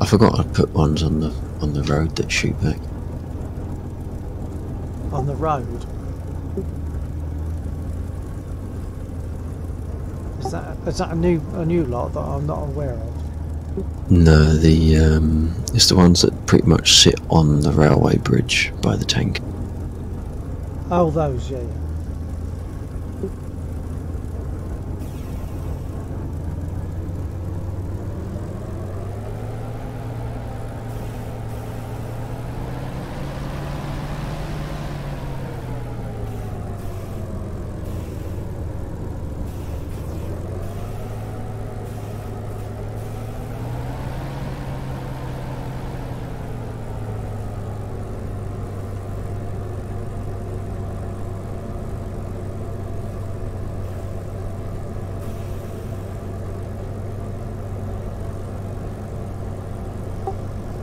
I forgot I put ones on the road that shoot back. On the road? Is that a new lot that I'm not aware of? No, it's the ones that pretty much sit on the railway bridge by the tank. Oh, those, yeah.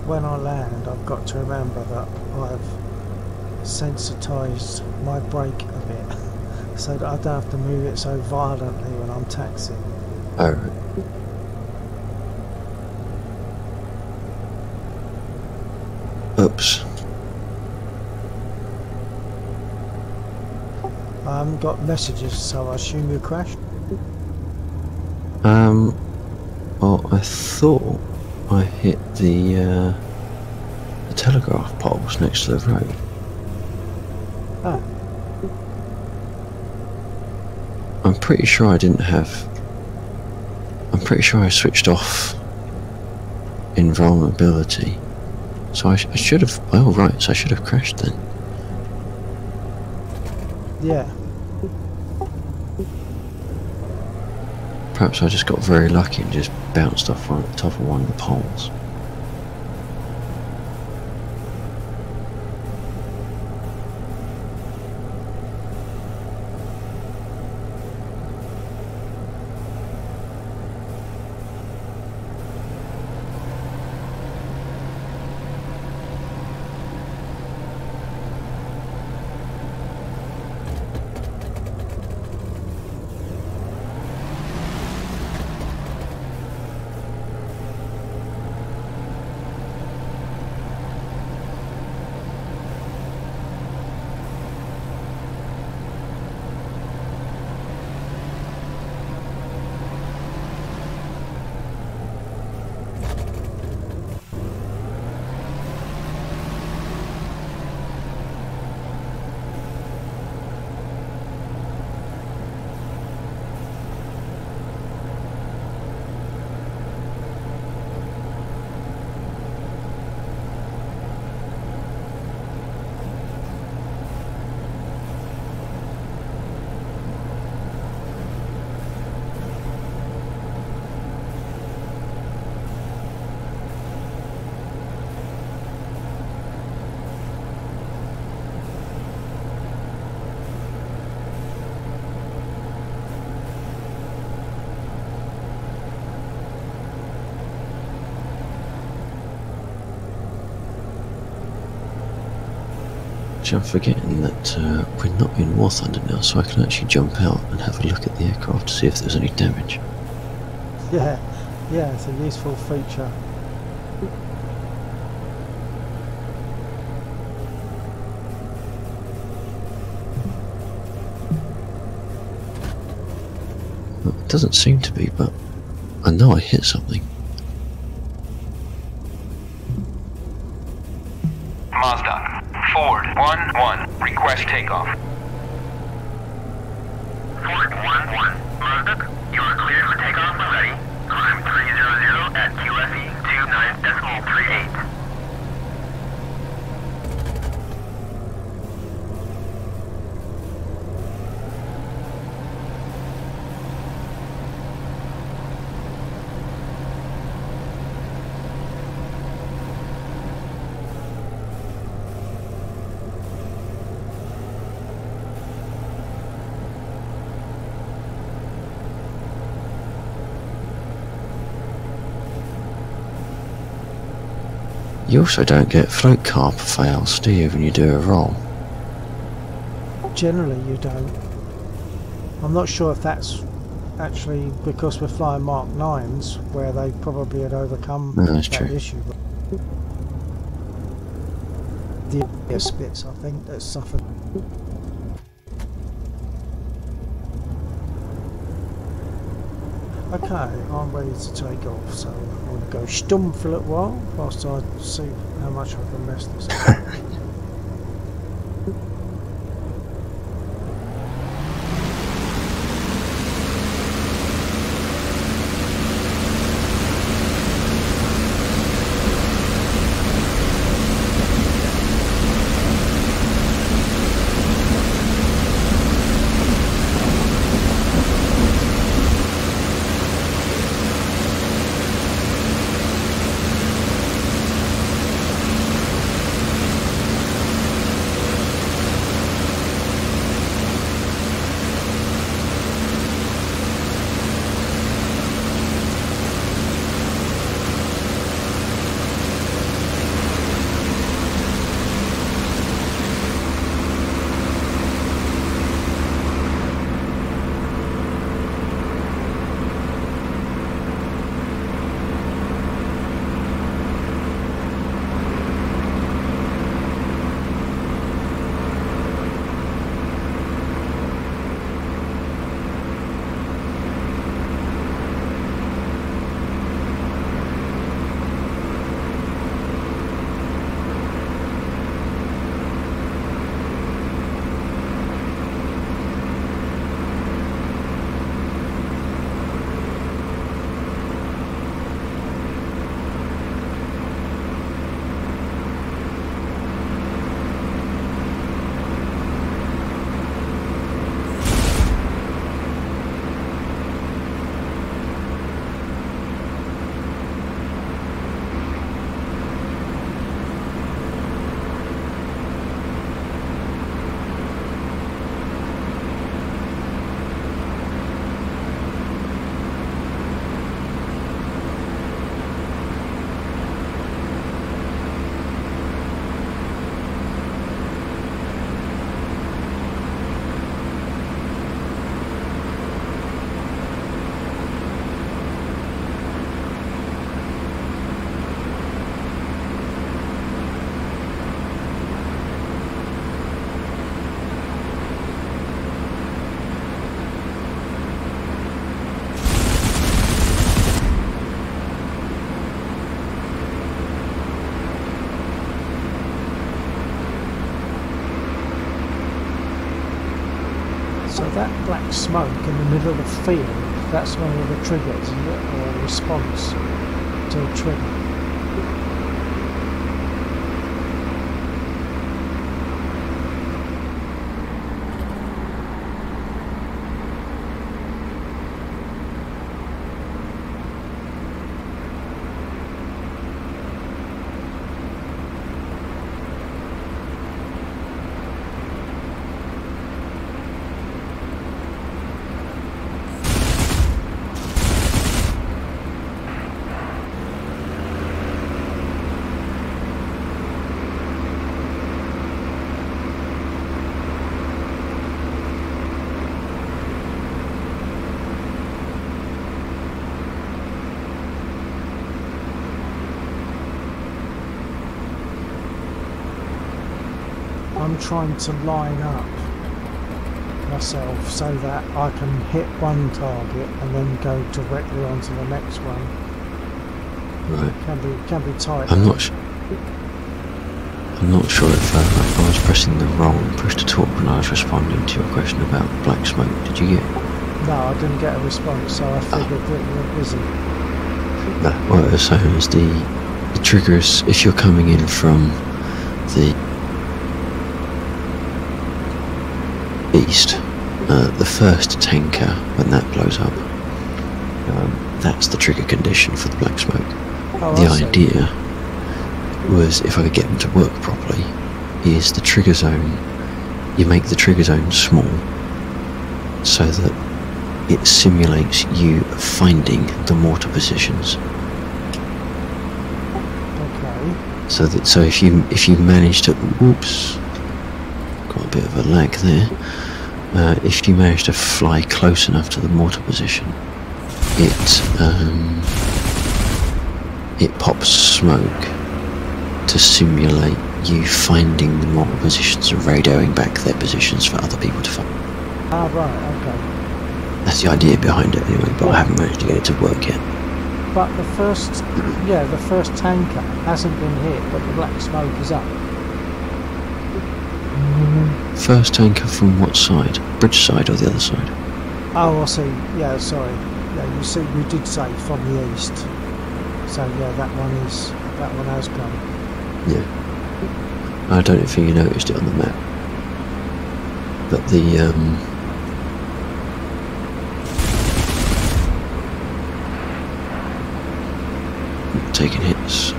When I land, I've got to remember that I've sensitised my brake a bit so that I don't have to move it so violently when I'm taxiing. Alright. Oops. I haven't got messages, so I assume you crashed? Well, I thought I hit the telegraph poles next to the road. Ah. I'm pretty sure I didn't have... I'm pretty sure I switched off invulnerability. So I should have... Oh right, so I should have crashed then. Yeah. Perhaps I just got very lucky and just bounced off the top of one of the poles. I'm forgetting that we're not in War Thunder now, so I can actually jump out and have a look at the aircraft to see if there's any damage. Yeah, it's a useful feature. Well, it doesn't seem to be, but I know I hit something. Mazda, Ford 1-1, request takeoff. Ford 1-1, Mazda, you are cleared for takeoff when ready. Climb 300 at QFE 29.38. You also don't get float carb fails, do you, when you do a roll? Generally you don't. I'm not sure if that's actually, because we're flying Mark 9s, where they probably had overcome No, that's that true. issue. The bits, I think, that suffered. Okay, I'm ready to take off, so I'm going to go stum for a little while whilst I see how much I can mess this up. So that black smoke in the middle of the field, that's one of the triggers, isn't it? Or a response to a trigger. I'm trying to line up myself so that I can hit one target and then go directly onto the next one. Right. Can be tight. I'm not sure if I was pressing the wrong push to talk when I was responding to your question about black smoke. Did you get it? No, I didn't get a response, so I figured that you were busy. No. Well, so as the triggers, if you're coming in from the east, the first tanker, when that blows up, that's the trigger condition for the black smoke. Oh, The idea was, if I could get them to work properly, is the trigger zone, you make the trigger zone small so that it simulates you finding the mortar positions. Okay. So if you manage to, whoops, got a bit of a lag there. if you manage to fly close enough to the mortar position, it pops smoke to simulate you finding the mortar positions and radioing back their positions for other people to find. Ah, right, okay. That's the idea behind it anyway, but I haven't managed to get it to work yet. But the first tanker hasn't been hit, but the black smoke is up. First tanker from what side? Bridge side or the other side? Oh, I see. Yeah, sorry. Yeah, you did say from the east. So yeah, that one has come. Yeah. I don't think you noticed it on the map. But the taking hits.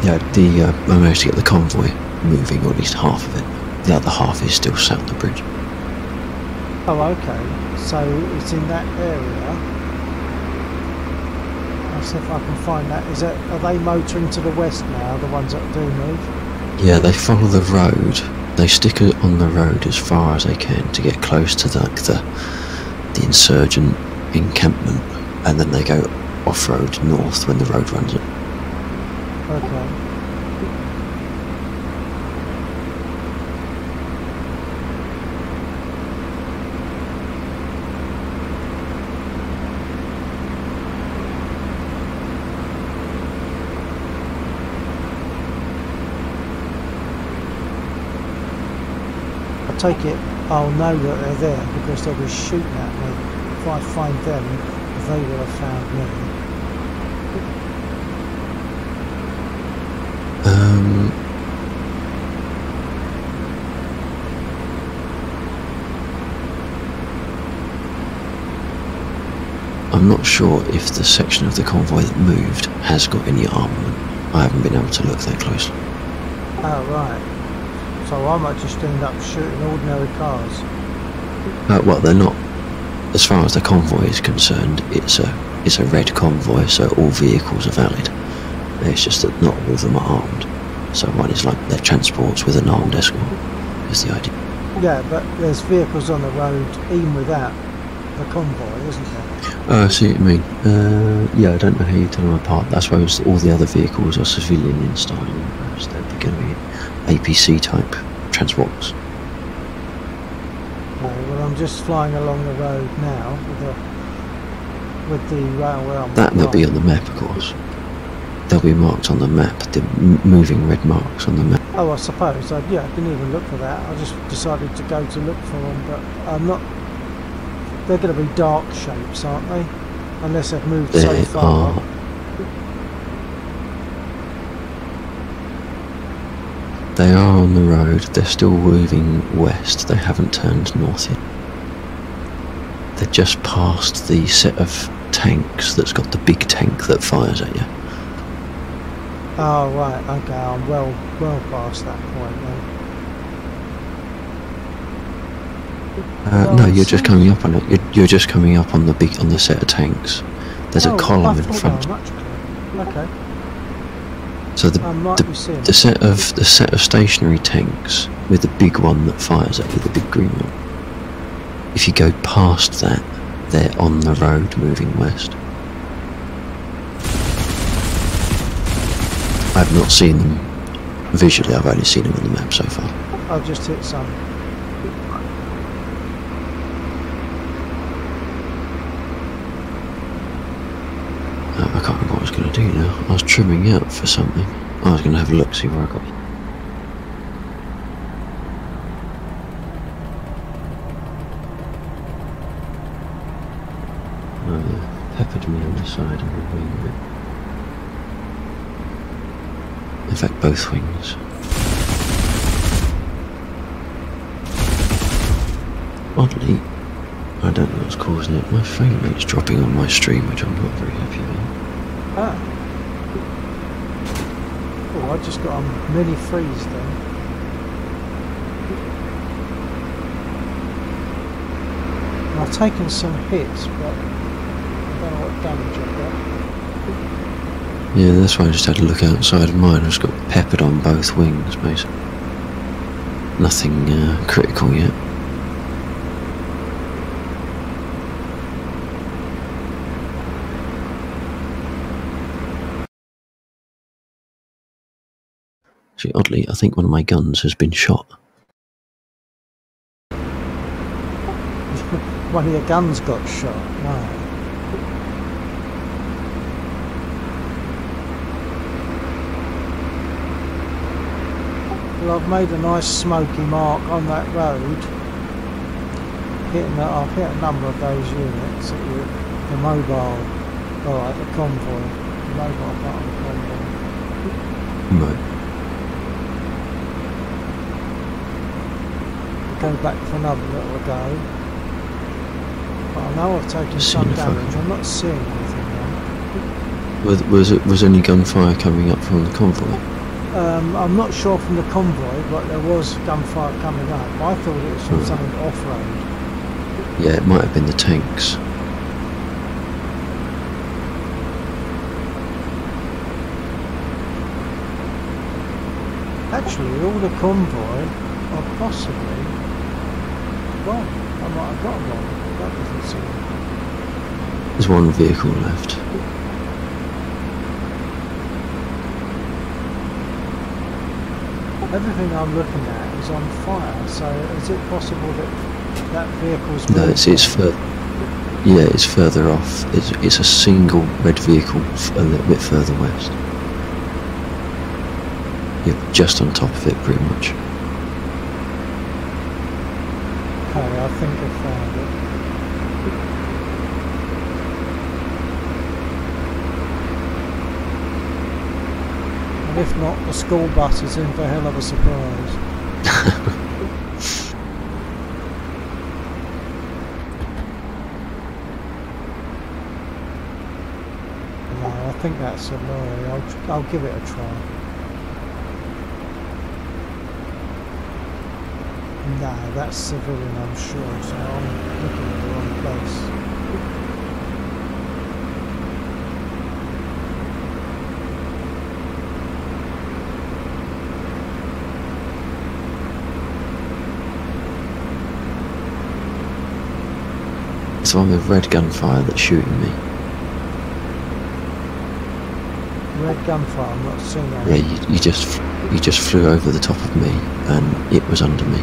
Yeah, I managed to get the convoy moving, or at least half of it. The other half is still sat on the bridge. Oh, okay. So it's in that area. I'll see if I can find that. Are they motoring to the west now, the ones that do move? Yeah, they follow the road. They stick on the road as far as they can to get close to the insurgent encampment, and then they go off-road north when the road runs it. Okay. I take it I'll know that they're there because they'll be shooting at me. If I find them, they will have found me. I'm not sure if the section of the convoy that moved has got any armament. I haven't been able to look that closely. Oh, right. So I might just end up shooting ordinary cars. Well, they're not. As far as the convoy is concerned, it's a red convoy, so all vehicles are valid. It's just that not all of them are armed. So one is like their transports with an armed escort, is the idea. Yeah, but there's vehicles on the road even without the convoy, isn't there? Oh, I see what you mean. Yeah, I don't know how you tell them apart. I suppose all the other vehicles are civilian in style, whereas they're going to be APC type transports. Well, I'm just flying along the road now with the railway on. That'll be on the map, of course. They'll be marked on the map, the moving red marks on the map. Oh, I suppose. I didn't even look for that. I just decided to go to look for them, but I'm not. They're going to be dark shapes, aren't they? Unless they've moved so far. They are on the road. They're still moving west. They haven't turned north yet. They're just past the set of tanks that's got the big tank that fires at you. Oh, right. Okay, I'm well past that point then. No, you're just coming up on it. You're just coming up on the set of tanks. There's a column in front. Okay. So the set of stationary tanks with the big one that fires at you, the big green one. If you go past that, they're on the road moving west. I've not seen them visually. I've only seen them on the map so far. I've just hit some. I can't remember what I was going to do now. I was trimming out for something. I was going to have a look, see where I got it. Oh yeah, peppered me on the side of the wing a bit. In fact, both wings. Oddly, I don't know what's causing it. My frame rate's dropping on my stream, which I'm not very happy about. Ah. Oh, I just got a mini freeze then. I've taken some hits, but I don't know what damage I've got. Yeah, that's why I just had to look outside of mine. I just got peppered on both wings, basically. Nothing critical yet. Actually, oddly, I think one of my guns has been shot. One of your guns got shot. Wow. Well, I've made a nice smoky mark on that road. I've hit a number of those units. The mobile, alright, the convoy. The mobile part of the convoy. Right. Go back for another little go. But I know I've taken some damage. I'm not seeing anything now. Was any gunfire coming up from the convoy? I'm not sure from the convoy, but there was gunfire coming up. I thought it was from something off-road. Yeah, it might have been the tanks. Actually, all the convoy are possibly wrong. I might have got wrong. That doesn't seem... There's one vehicle left. Everything I'm looking at is on fire, so is it possible that vehicle's... No, it's further. Yeah, it's further off. It's a single red vehicle a little bit further west. You're just on top of it, pretty much. Okay, I think I found it. And if not, the school bus is in for a hell of a surprise. No, I think that's a lorry. I'll give it a try. No, that's civilian, I'm sure, so I'm looking at the wrong place. It's the one with red gunfire that's shooting me. Red gunfire, I'm not seeing that. Yeah, you just flew over the top of me, and it was under me.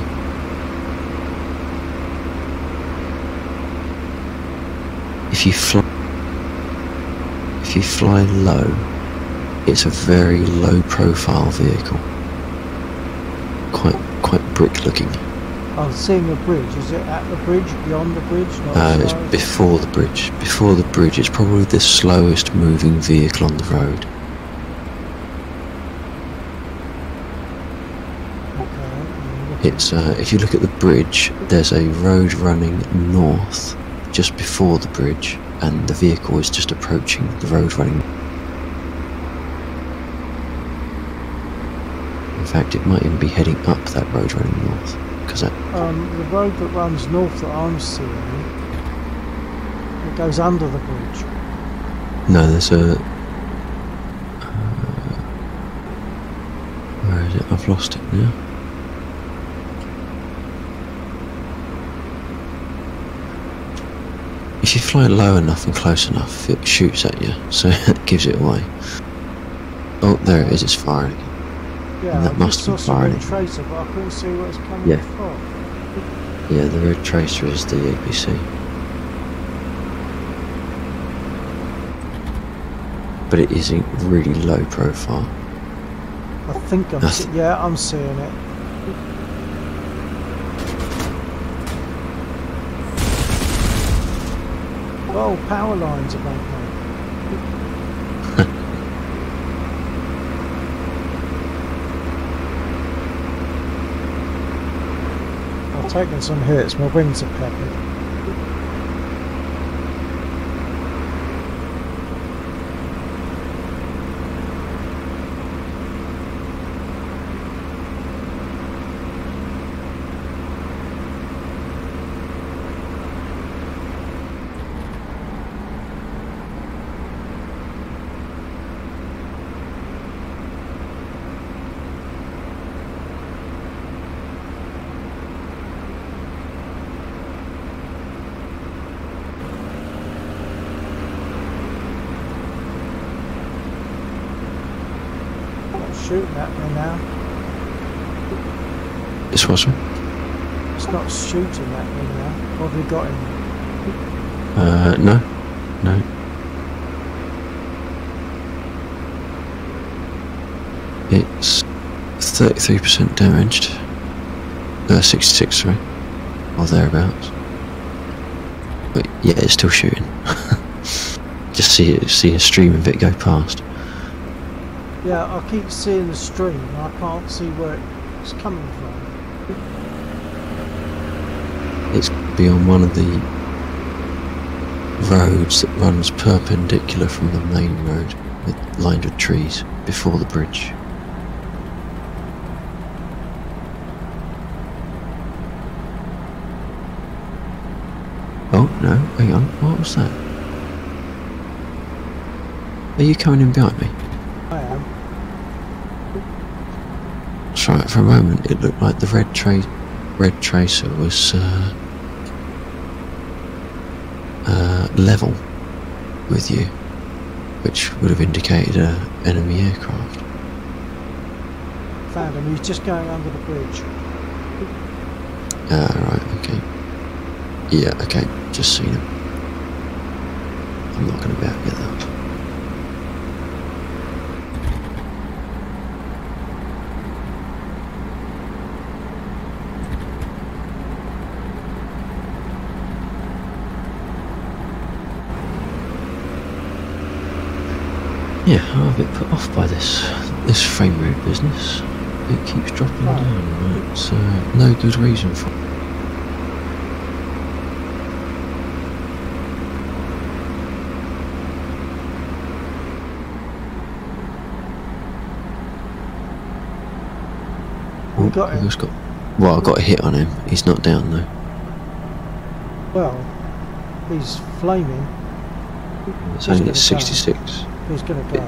If you fly low, it's a very low profile vehicle. Quite brick looking. I'm seeing a bridge. Is it at the bridge, beyond the bridge? It's before the bridge. Before the bridge, it's probably the slowest moving vehicle on the road. Okay. It's if you look at the bridge, there's a road running north just before the bridge, and the vehicle is just approaching the road running. In fact, it might even be heading up that road running north, because that... the road that runs north that I'm seeing, it goes under the bridge. No, there's a... where is it? I've lost it now. If you fly low enough and close enough, it shoots at you, so it gives it away. Oh, there it is, it's firing. Yeah, And that must be firing. Tracer, but I couldn't see where it's coming from. Yeah, the red tracer is the APC. But it is really low profile. I think I'm seeing it. Oh, power lines above me. I've taken some hits, my wings are peppered. shooting at me now. This wasn't. It's not shooting at me now. What have you got him? No. No. It's 33% damaged. 66, sorry. Or thereabouts. But yeah, it's still shooting. Just see a stream of it go past. Yeah, I keep seeing the stream. I can't see where it's coming from. It's beyond one of the roads that runs perpendicular from the main road, lined with trees before the bridge. Oh no, hang on, what was that? Are you coming in behind me? I am. That's right, for a moment it looked like the red tracer was level with you, which would have indicated an enemy aircraft. Found him, he's just going under the bridge. Right, okay. Yeah, okay, just seen him. I'm not going to be able to get that. Yeah, I'm a bit put off by this frame rate business. It keeps dropping down. It's no good reason for it. We got him. Well, I got a hit on him. He's not down though. Well, he's flaming. It's only at 66. He's going to go.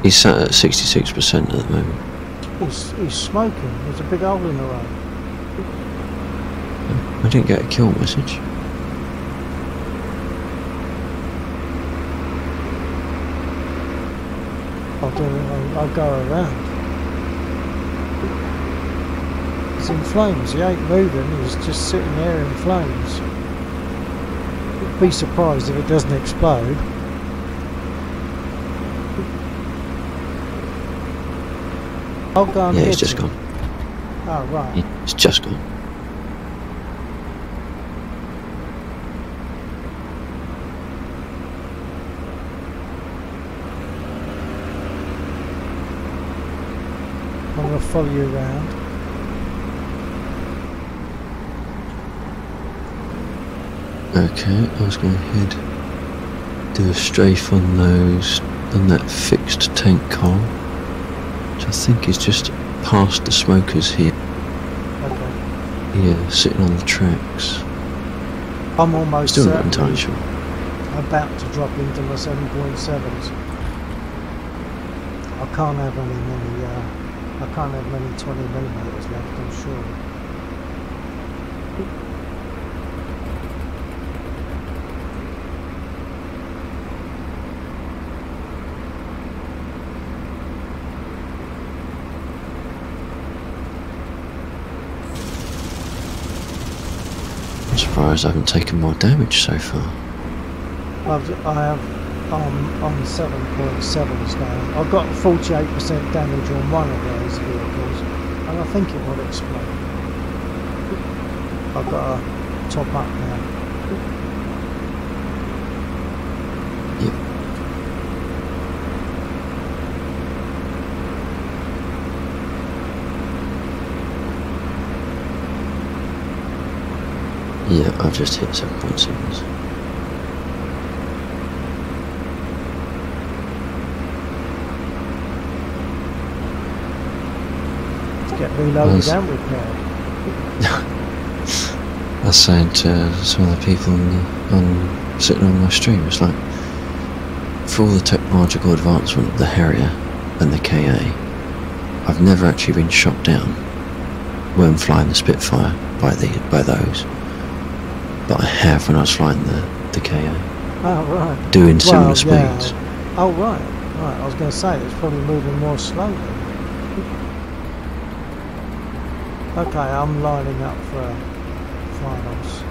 He's sat at 66% at the moment. He's smoking. There's a big hole in the road. I didn't get a kill message. I'll go around. He's in flames. He ain't moving. He's just sitting there in flames. Be surprised if it doesn't explode. I'll go and Yeah, hit he's just him. gone. Oh, right. He's just gone. I'm going to follow you around. Okay, I was going to do a strafe on that fixed tank column, which I think is just past the smokers here. Okay. Yeah, sitting on the tracks. I'm almost Still not certainly entirely sure. about to drop into my 7.7s. I can't have many 20mm left, I'm sure. I'm surprised I haven't taken more damage so far. I have on 7.7s now. I've got 48% damage on one of those vehicles, and I think it will explode. I've got to top up now. Yep. Yeah, I've just hit 7.7s. Get reloaded and repaired. I was saying to some of the people sitting on my stream, it's like, for all the technological advancement of the Harrier and the KA, I've never actually been shot down when flying the Spitfire by those, but I have when I was flying the KA. Oh right. Doing similar speeds. Oh right. I was going to say it's probably moving more slowly. Okay, I'm lining up for finals.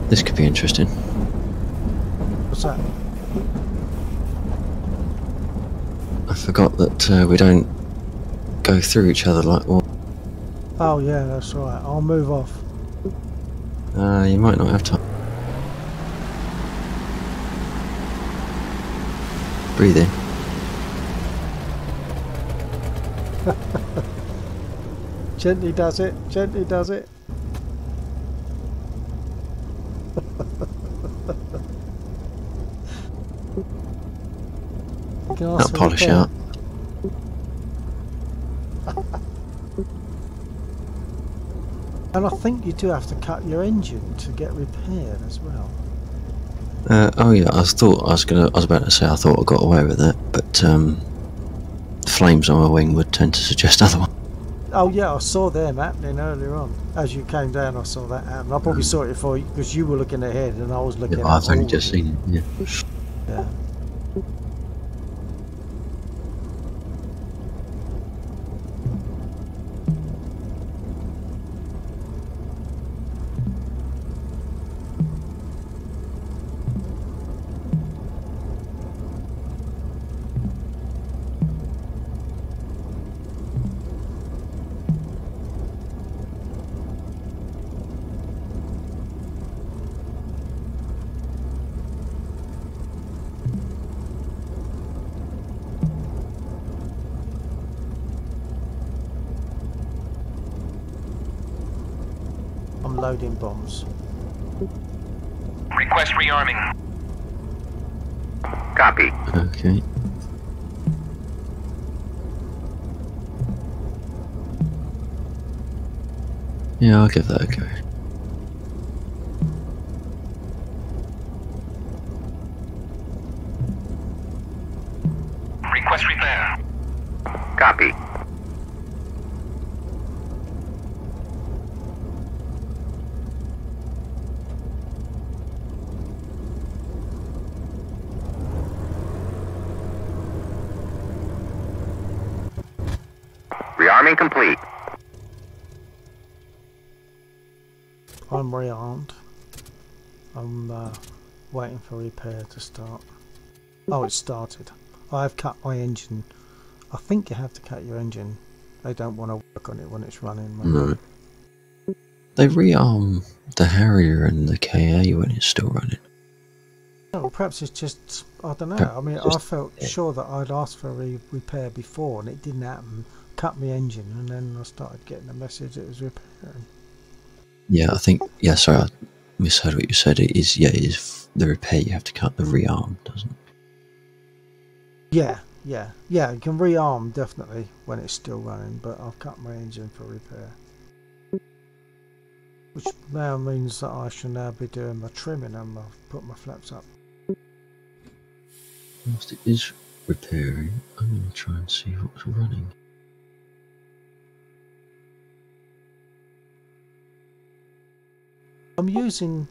This could be interesting. What's that? I forgot that we don't go through each other like well. Oh yeah, that's right. I'll move off. You might not have time. Breathe in. Gently does it. Gently does it. That'll polish out. And I think you do have to cut your engine to get repaired as well. Oh yeah, I was about to say I thought I got away with it, but the flames on my wing would tend to suggest otherwise. Oh yeah, I saw them happening earlier on. As you came down, I saw that happen. I probably saw it before because you were looking ahead and I was looking. Yeah, I've only just seen it. Yeah. Yeah. I'm loading bombs. Request rearming. Copy. Okay. Yeah, I'll give that a go. Request repair. Copy. Rearming complete. I'm rearmed. I'm waiting for repair to start. Oh, it started. I've cut my engine. I think you have to cut your engine. They don't want to work on it when it's running. Maybe. No. They rearm the Harrier and the KA when it's still running. Oh, perhaps it's just, I don't know. Perhaps I mean, I just, felt yeah. sure that I'd asked for a repair before and it didn't happen. Cut my engine and then I started getting a message it was repairing. Yeah, I think, yeah, sorry, I misheard what you said. It is, yeah, it is the repair, you have to cut the rearm, doesn't it? Yeah, you can rearm definitely when it's still running, but I've cut my engine for repair. Which now means that I should now be doing my trimming and I've put my flaps up. Whilst it is repairing, I'm going to try and see what's running. I'm using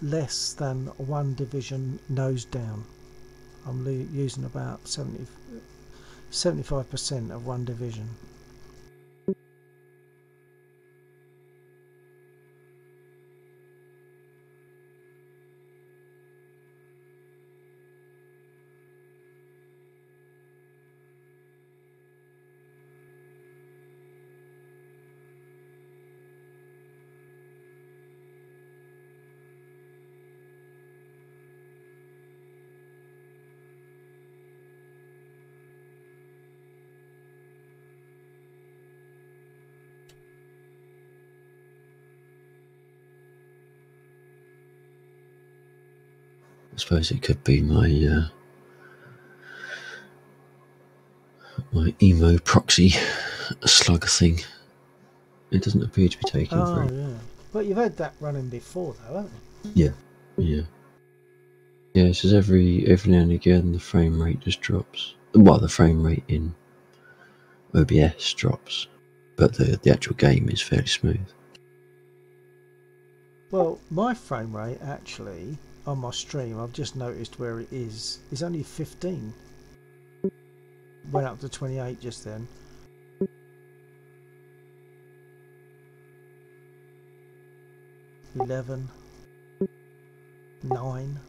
less than one division nose down. I'm using about 75% of one division. I suppose it could be my my emo proxy slug thing. It doesn't appear to be taking Oh very. yeah, but you've had that running before though, haven't you? Yeah, yeah, yeah. It says every now and again the frame rate just drops. Well, the frame rate in OBS drops, but the actual game is fairly smooth. Well, my frame rate actually on my stream, I've just noticed where it is only 15. Went up to 28 just then. 11, 9.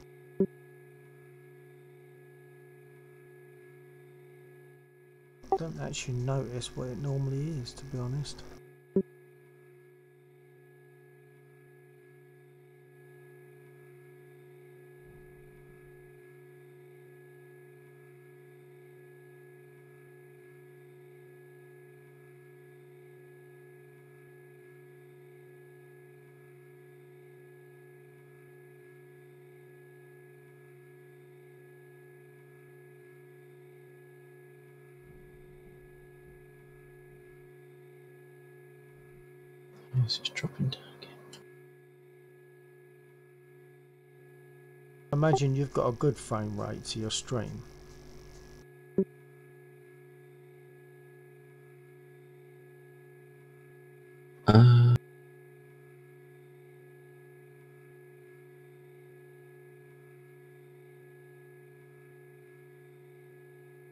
I don't actually notice what it normally is, to be honest. Yes, it's dropping down again. Imagine you've got a good frame rate to your stream.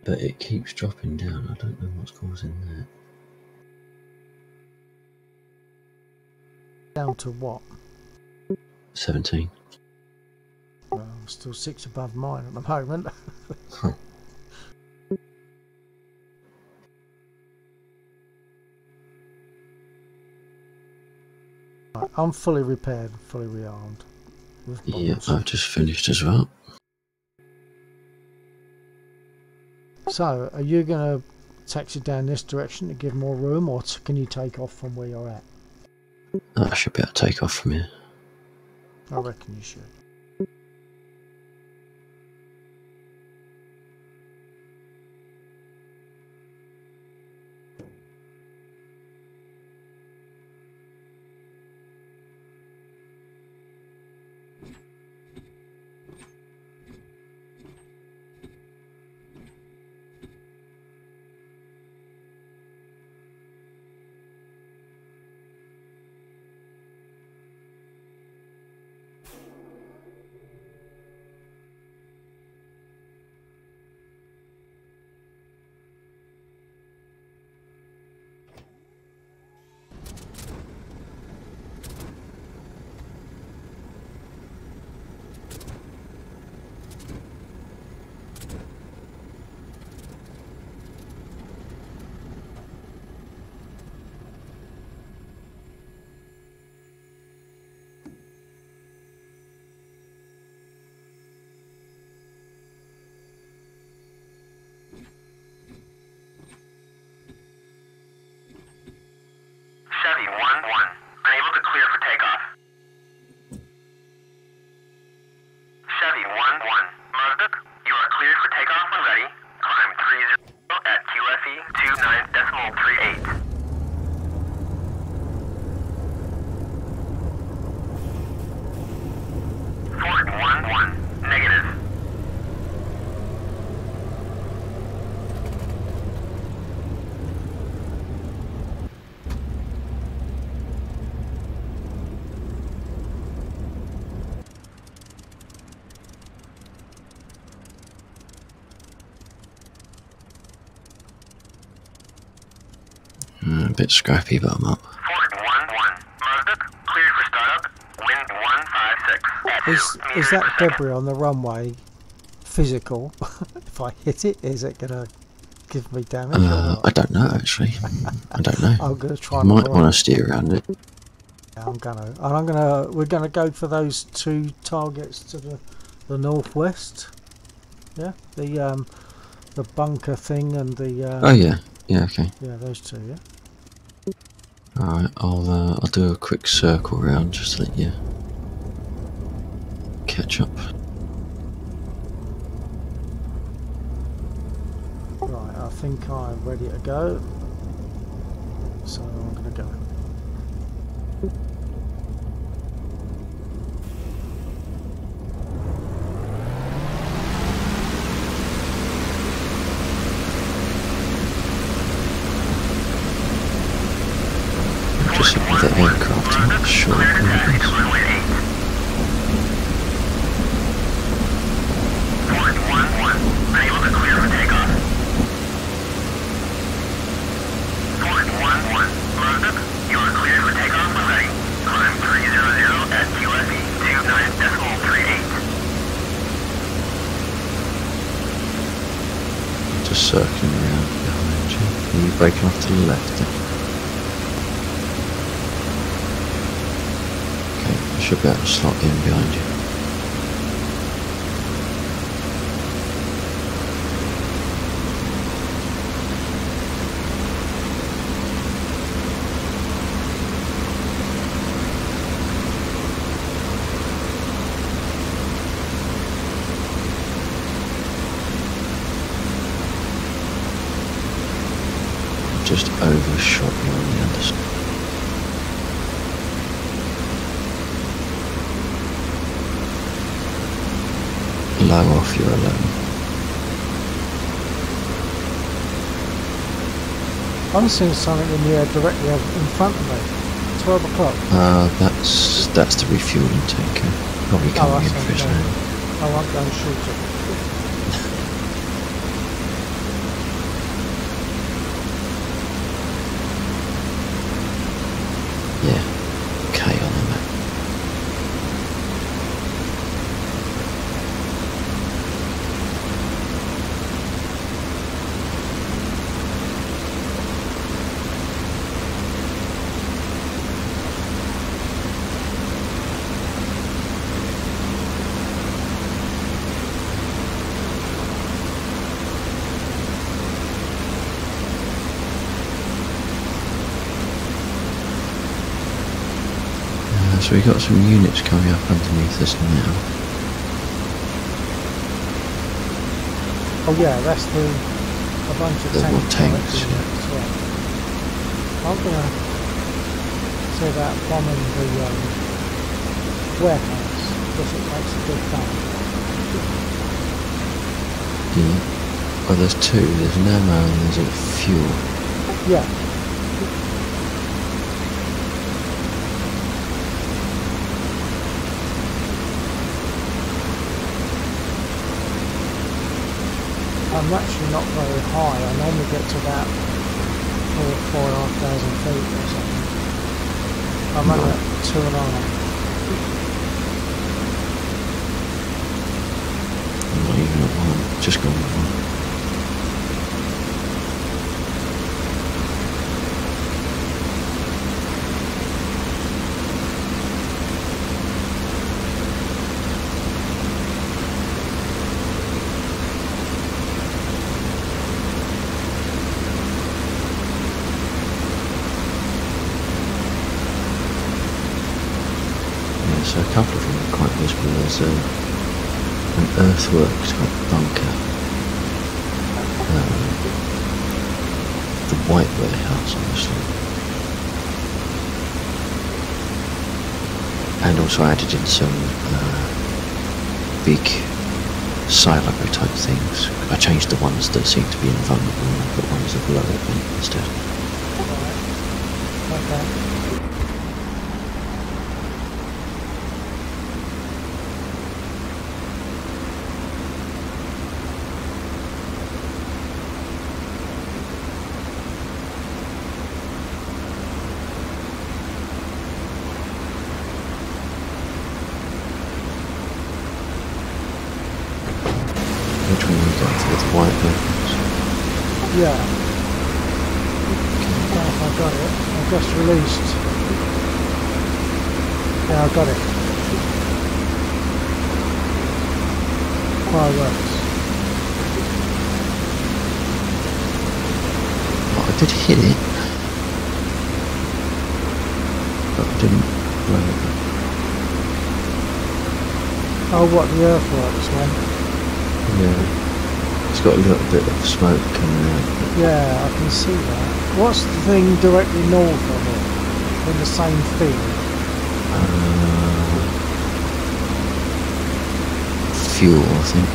But it keeps dropping down. I don't know what's causing that. Down to what? 17. Well, I'm still 6 above mine at the moment. Huh. Right, I'm fully repaired, fully rearmed. With Yeah, bolts. I've just finished as well. So, are you going to taxi down this direction to give more room, or can you take off from where you're at? I should be able to take off from here. I reckon you should. Unable to clear for takeoff. Chevy 1-1. Mazda, you are cleared for takeoff when ready. Climb 30 at QFE 29.38. Ford 1-1. Negative. A bit scrappy, but I'm up. Ford 1-1. Mazda, cleared for startup. Wind 156. At Is that debris on the runway physical? If I hit it, is it gonna give me damage? Or not? I don't know actually. I don't know. I'm gonna try. You might want to steer around it. Yeah, we're gonna go for those two targets to the northwest. Yeah, the bunker thing and the. Oh yeah, yeah, okay. Yeah, those two. Yeah. All right, I'll do a quick circle round just to let you catch up. Right, I think I'm ready to go. So I'm gonna go. Just with the aircraft, I'm not sure where it is. Ford 1-1. Unable to clear for takeoff. Ford 1-1. Mazda, you are cleared for takeoff when ready. Climb 300 at QFE 29.38. Just circling around behind you. Are you braking off to the left? Should be able to slot in behind you. Just overshot you on the other side. Low off, you're alone. I'm seeing something in the air directly in front of me. 12 o'clock. That's the refueling tanker. Probably coming in for his name. I won't go and shoot it. Yeah, K on the map. So we got some units coming up underneath us now. Oh yeah, that's a bunch of There's more tanks. tanks, yeah. As well. I'm gonna see about bombing the warehouse because it makes a big bang. Yeah. Oh, there's two. There's an ammo and there's a fuel. Yeah. I'm actually not very high. I normally get to about 4,500 feet or something. I'm only at 2.5. Not even at one. Just gone at one. so a couple of them are quite visible. There's an earthworks type bunker, the white warehouse obviously, and also added in some big silo type things. I changed the ones that seem to be invulnerable and I put ones that are below it instead. Okay. Which one are you going for, the white warehouse? Yeah. I don't know if I got it. I just released. Yeah, I got it. Fireworks. Oh, I did hit it, but I didn't blow it up. Oh, what, the earthworks one? Yeah, it's got a little bit of smoke coming out. Yeah, I can see that. What's the thing directly north of it? In the same field? Fuel, I think.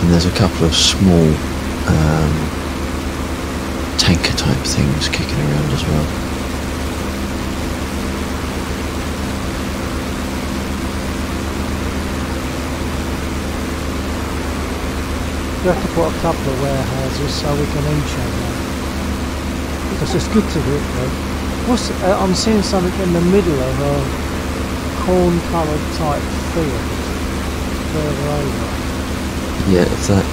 And there's a couple of small tanker type things kicking around as well. We have to put a couple of warehouses so we can each have one. Because it's good to hit them. What's, I'm seeing something in the middle of a corn-coloured type field. Further over. Yeah, it's that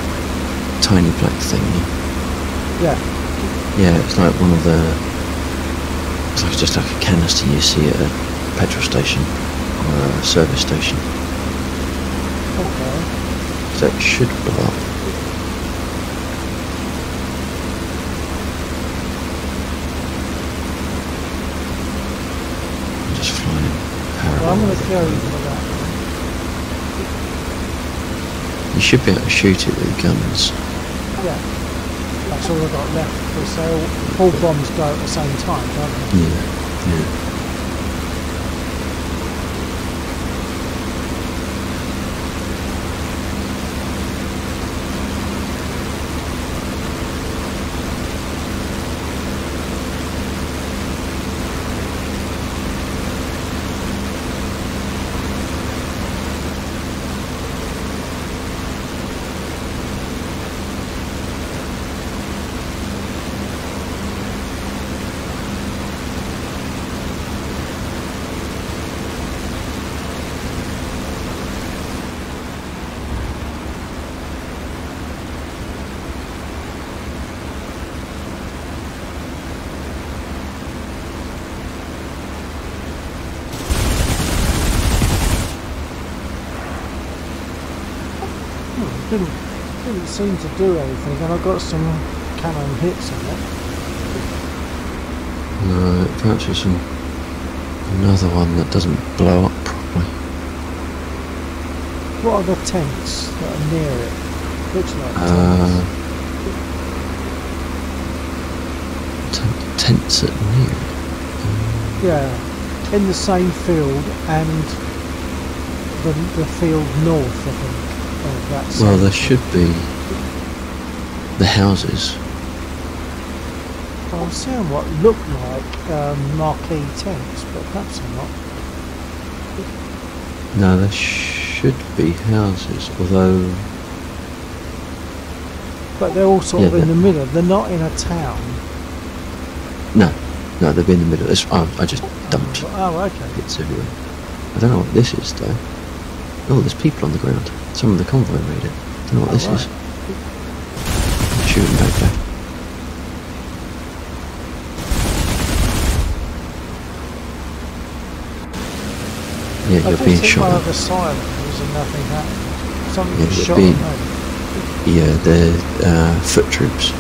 tiny black thing. Yeah. Yeah, it's like one of the... It's like just like a canister you see at a petrol station or a service station. Okay. So it should blow up. I'm just flying parallel. Well, I'm going to go for that. You should be able to shoot it with guns. Yeah. That's all I've got left. Because they all bombs go at the same time, don't they? Yeah, yeah. Didn't seem to do anything, and I got some cannon hits on it. No, perhaps it's another one that doesn't blow up properly. What are the tents that are near it? Looks like Tents at near it. yeah, in the same field and the field north, I think. Of that Well, there section. should be the houses. I'm seeing what look like marquee tents, but perhaps they're not. No, there should be houses, although... But they're all sort Yeah, of in the middle. They're not in a town. No, they've been in the middle. I just dumped Oh, okay. bits everywhere. I don't know what this is, though. Oh, there's people on the ground. Some of the convoy made it. Don't know what this is. Shooting back there. Yeah, I you're just being hit shot one at. of the silos and nothing happened. Something Yeah, was they're shot being- at me. Yeah, they're foot troops.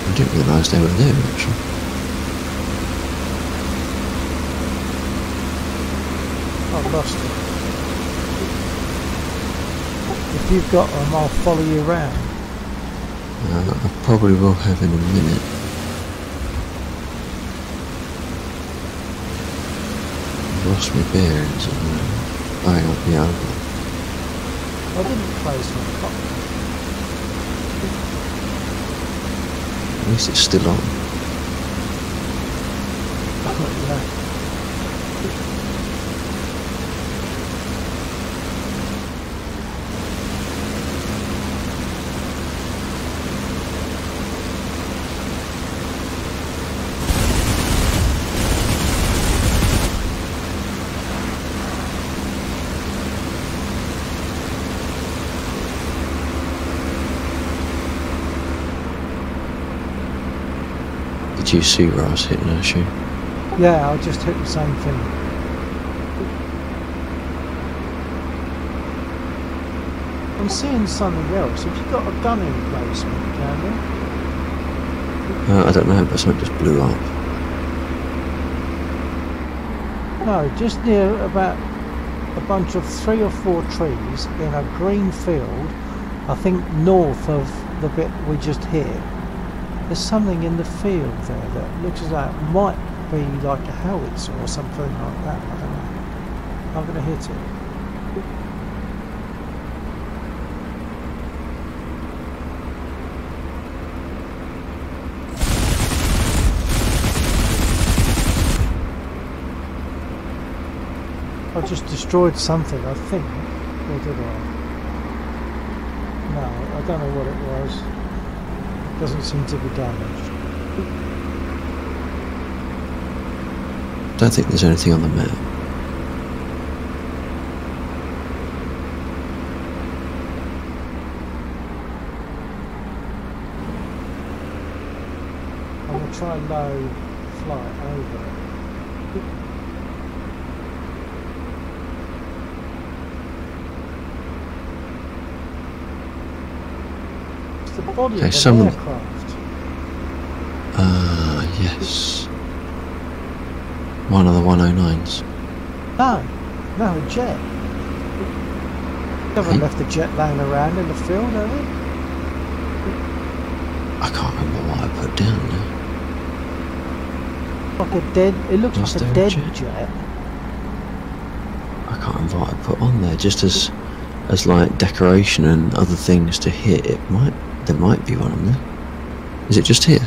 I didn't realise they were there, actually. lost it. If you've got them, I'll follow you around. I probably will have in a minute. I've lost my bearings at the moment. Oh, hang on, yeah, I've got. I didn't close my cockpit. At least it's still on. Yeah. Did you see where I was hitting her shoe? Yeah, I just hit the same thing. I'm seeing something else. Have you got a gun emplacement down there? I don't know, but something just blew up. No, just near about a bunch of 3 or 4 trees in a green field, I think north of the bit we just hit. There's something in the field there that looks as though it might be like a howitzer or something like that. I don't know. I'm going to hit it. I just destroyed something, I think. Or did I? No, I don't know what it was. Doesn't seem to be damaged. Don't think there's anything on the map. I'm going to try low flight over. It's the body Okay, of an someone- aircraft. Yes. One of the 109s. No, a jet. Never Hey. left a jet laying around in the field, have you? I can't remember what I put down now. Like a dead, it looks Was like a there a dead jet? jet. I can't remember what I put on there, just as like decoration and other things to hit. There might be one on there. Is it just here?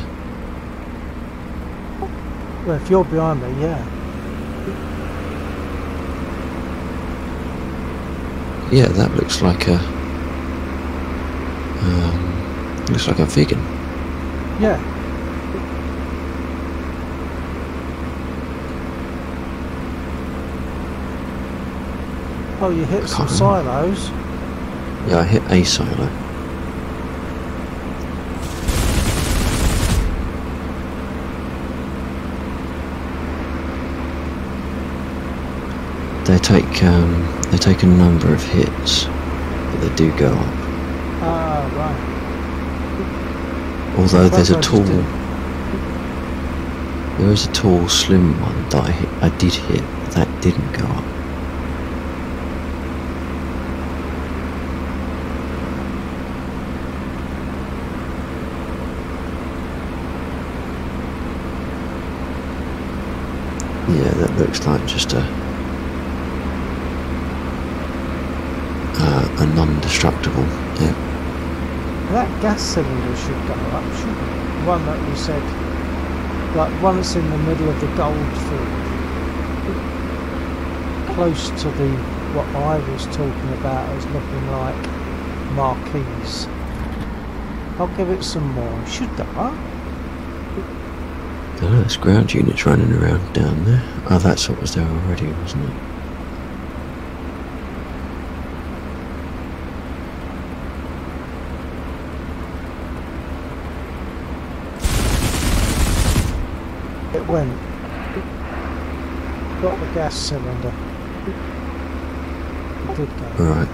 Well, if you're behind me, yeah. Yeah, that looks like a vegan. Yeah. Oh, you hit some can't silos. Yeah, I hit a silo. They take a number of hits, but they do go up. Ah, right. Although there's a That's tall, interesting. there is a tall, slim one that I did hit, but that didn't go up. Yeah, that looks like just a non-destructible. Yeah. That gas cylinder should go up, shouldn't it? One that you said, like one that's in the middle of the gold field, close to what I was talking about as looking like marquees. I'll give it some more. It should go up. I don't know, there's ground units running around down there. Oh, that's what was there already, wasn't it? It went. Got the gas cylinder. It did go. Right.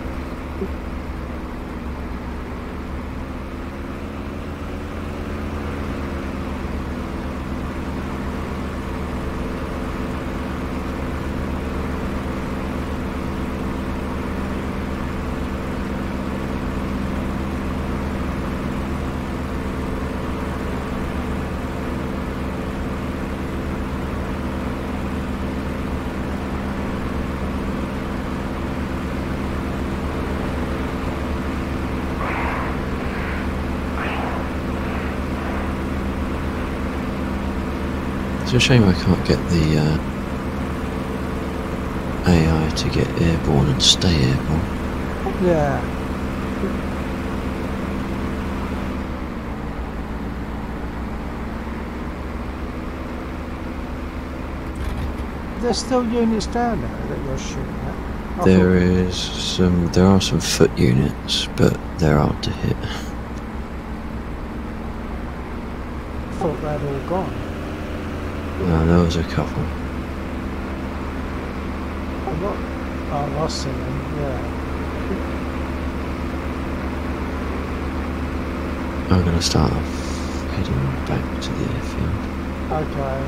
It's a shame I can't get the AI to get airborne and stay airborne. Yeah. There's still units down there that you're shooting at. There are some foot units, but they're hard to hit. I thought they'd all gone. No, there was a couple. I see them, yeah. I'm going to start off heading back to the airfield. Okay.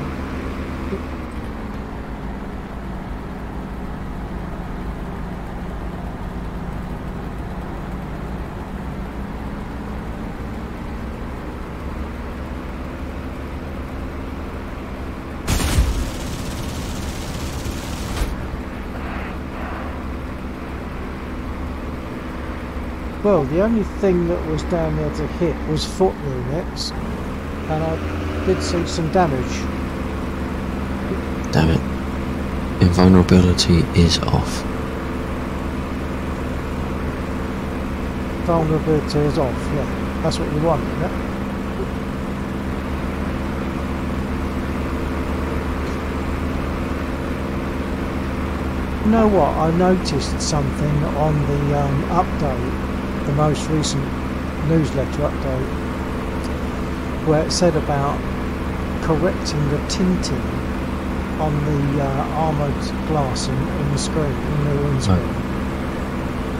Well, the only thing that was down there to hit was foot units, and I did see some damage. Damn it. Invulnerability is off. Vulnerability is off, yeah. That's what you want, isn't it? You know what? I noticed something on the update, the most recent newsletter update, where it said about correcting the tinting on the armoured glass in the screen, in the windscreen,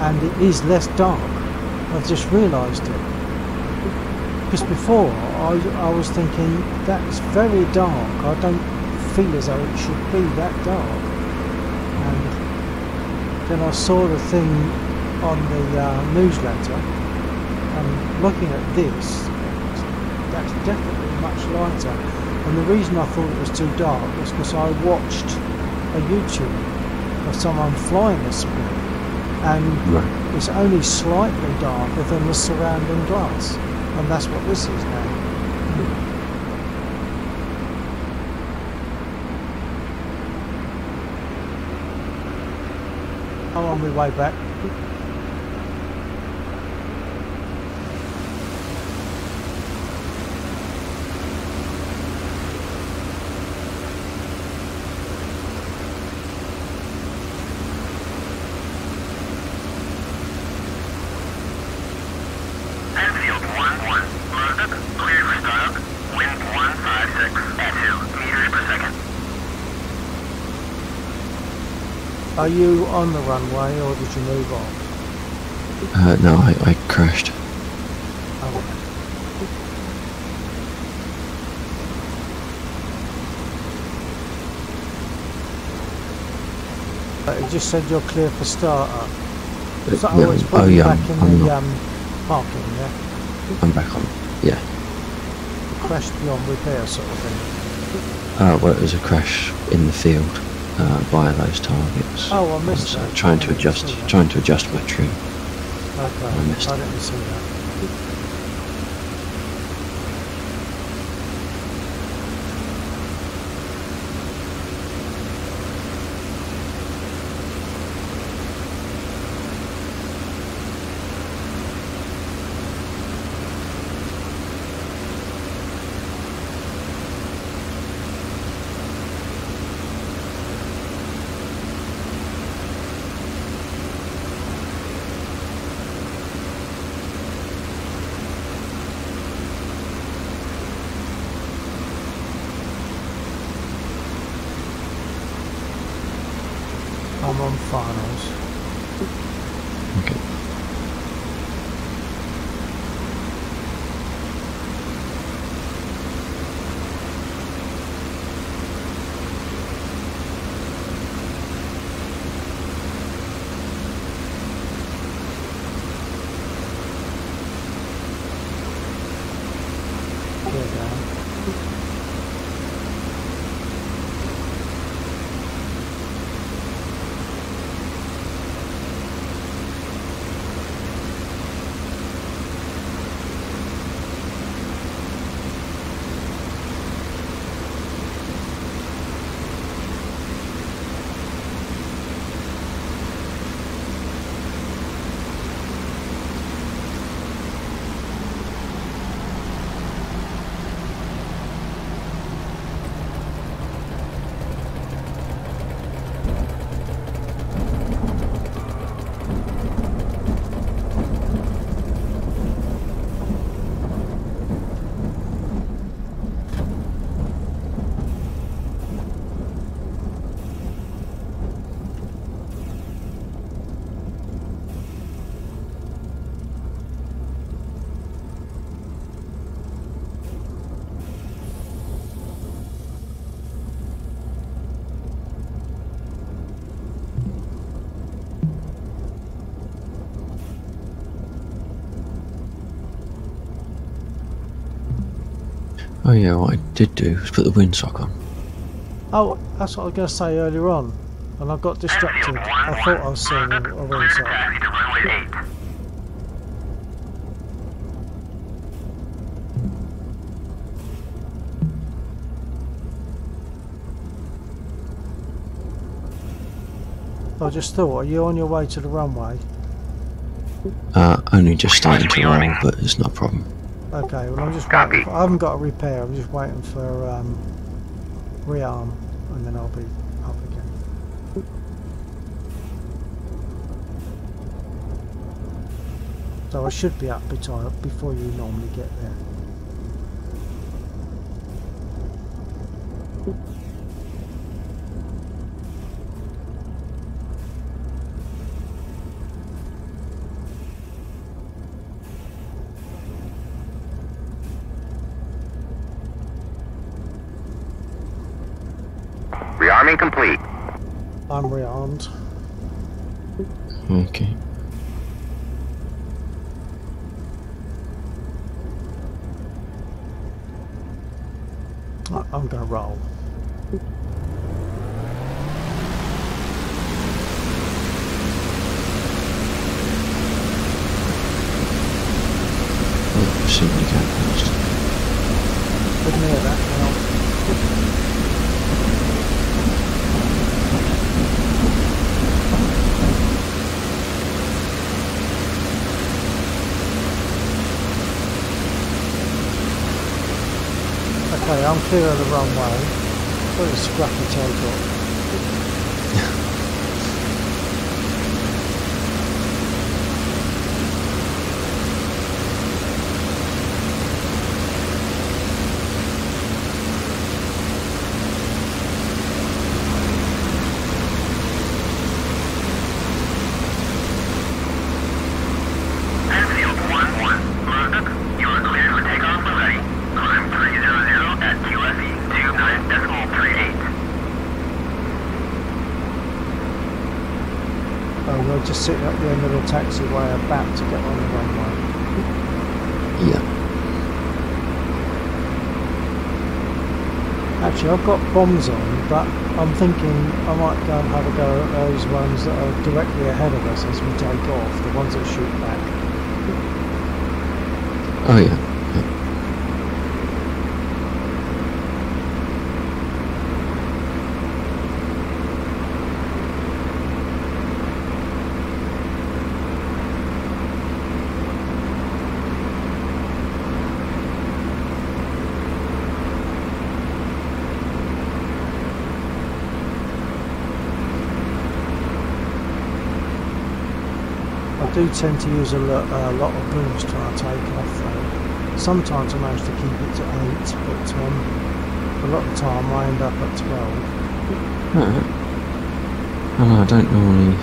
and it is less dark. I've just realised it, because before I was thinking that's very dark. I don't feel as though it should be that dark, and then I saw the thing on the newsletter, and looking at this, that's definitely much lighter. And the reason I thought it was too dark was because I watched a YouTube of someone flying a split, and it's only slightly darker than the surrounding glass, and that's what this is now. I'm on my way back. Enfield 1-1. Murdoch, clear for startup. Wind 156 at 2 meters per second. Are you on the runway, or did you move off? No, I crashed. Oh. It just said you're clear for startup. So No, it's put you back in I'm the not. parking, yeah? I'm back on. Yeah. Crash beyond repair sort of thing. Well, it was a crash in the field by those targets. Oh, I I missed was that. trying I to didn't adjust, see that. trying to adjust my trim. Okay, I missed I it. didn't see that. I'm on finals. Okay. Gear down. Oh yeah, what I did do was put the windsock on. Oh, that's what I was going to say earlier on, and I got distracted. I thought I was seeing a Clear the windsock. taxi to runway 8. I just thought, are you on your way to the runway? Only just starting to roll, but it's not a problem. Okay, well I'm just Copy. waiting. I haven't got a repair. I'm just waiting for rearm, and then I'll be up again. So I should be up before you normally get there. Rearming complete. I'm rearmed. Okay. I'm going to roll. Oh, simply go past. Couldn't hear that now. Okay, I'm clear of the runway. Pretty scrappy takeoff. Enfield 1-1. Murdoch, you are cleared for takeoff when ready. Climb 300 at QFE 29.38. Oh, we're just sitting at the end of the taxiway about to get on the runway. Yeah. Actually, I've got bombs on, but I'm thinking I might go and have a go at those ones that are directly ahead of us as we take off, the ones that shoot back. Oh yeah. Yeah. I do tend to use a lot of boost when I take off though. Sometimes I manage to keep it to 8, but a lot of the time I end up at 12. Alright. Oh, no, I don't normally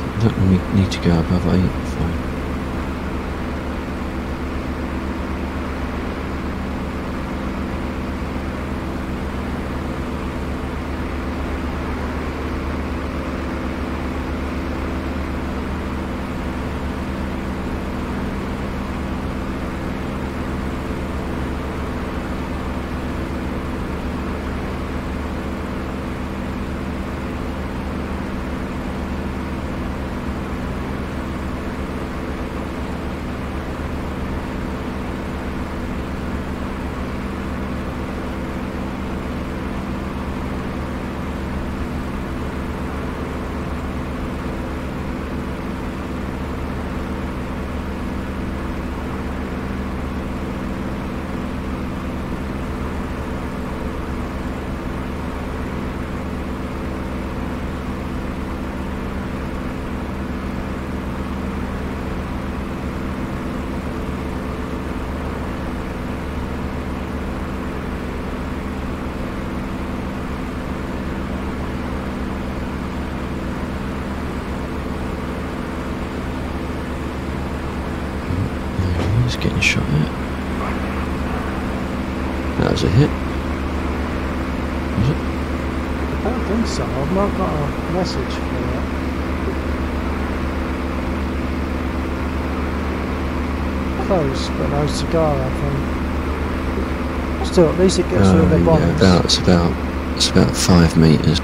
need to go above 8. Fine. He's getting shot at. That was a hit. Was it? I don't think so. I've not got a message for that. Close, but no cigar, I think. Still, at least it gets rid of the bombers. Yeah, it's about 5 meters.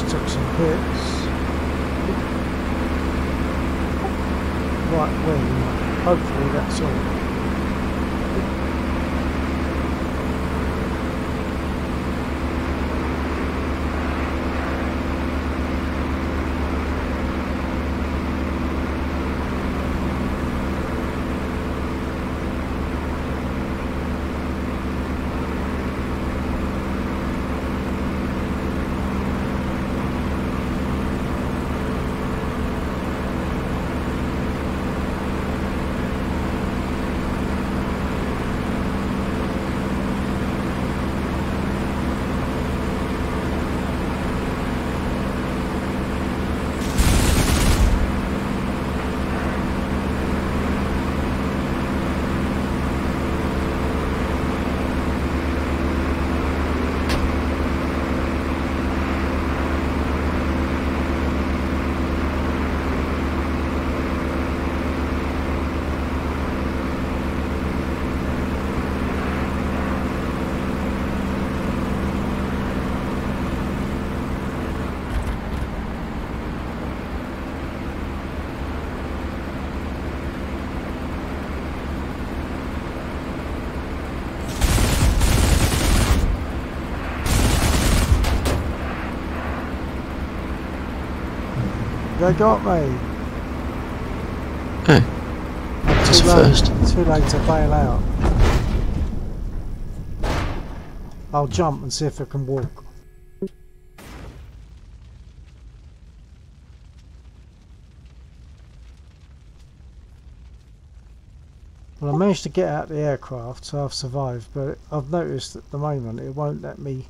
Took some hits. Right wing, hopefully that's all. They got me. Oh, that's the first. Too late to bail out. I'll jump and see if I can walk. Well, I managed to get out of the aircraft, so I've survived, but I've noticed at the moment it won't let me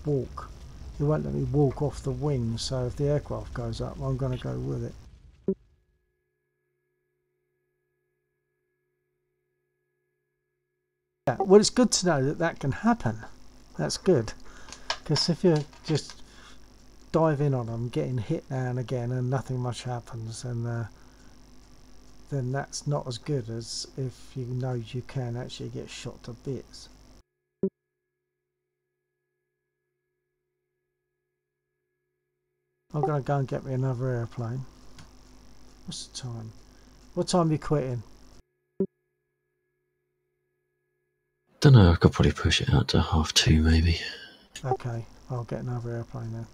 walk. It won't let me walk off the wing, so if the aircraft goes up, I'm going to go with it. Yeah, well, it's good to know that that can happen. That's good, because if you just dive in on them, getting hit now and again, and nothing much happens, and then that's not as good as if you know you can actually get shot to bits. I'm going to go and get me another airplane. What's the time? What time are you quitting? Don't know, I could probably push it out to 2:30 maybe. Okay, I'll get another airplane then.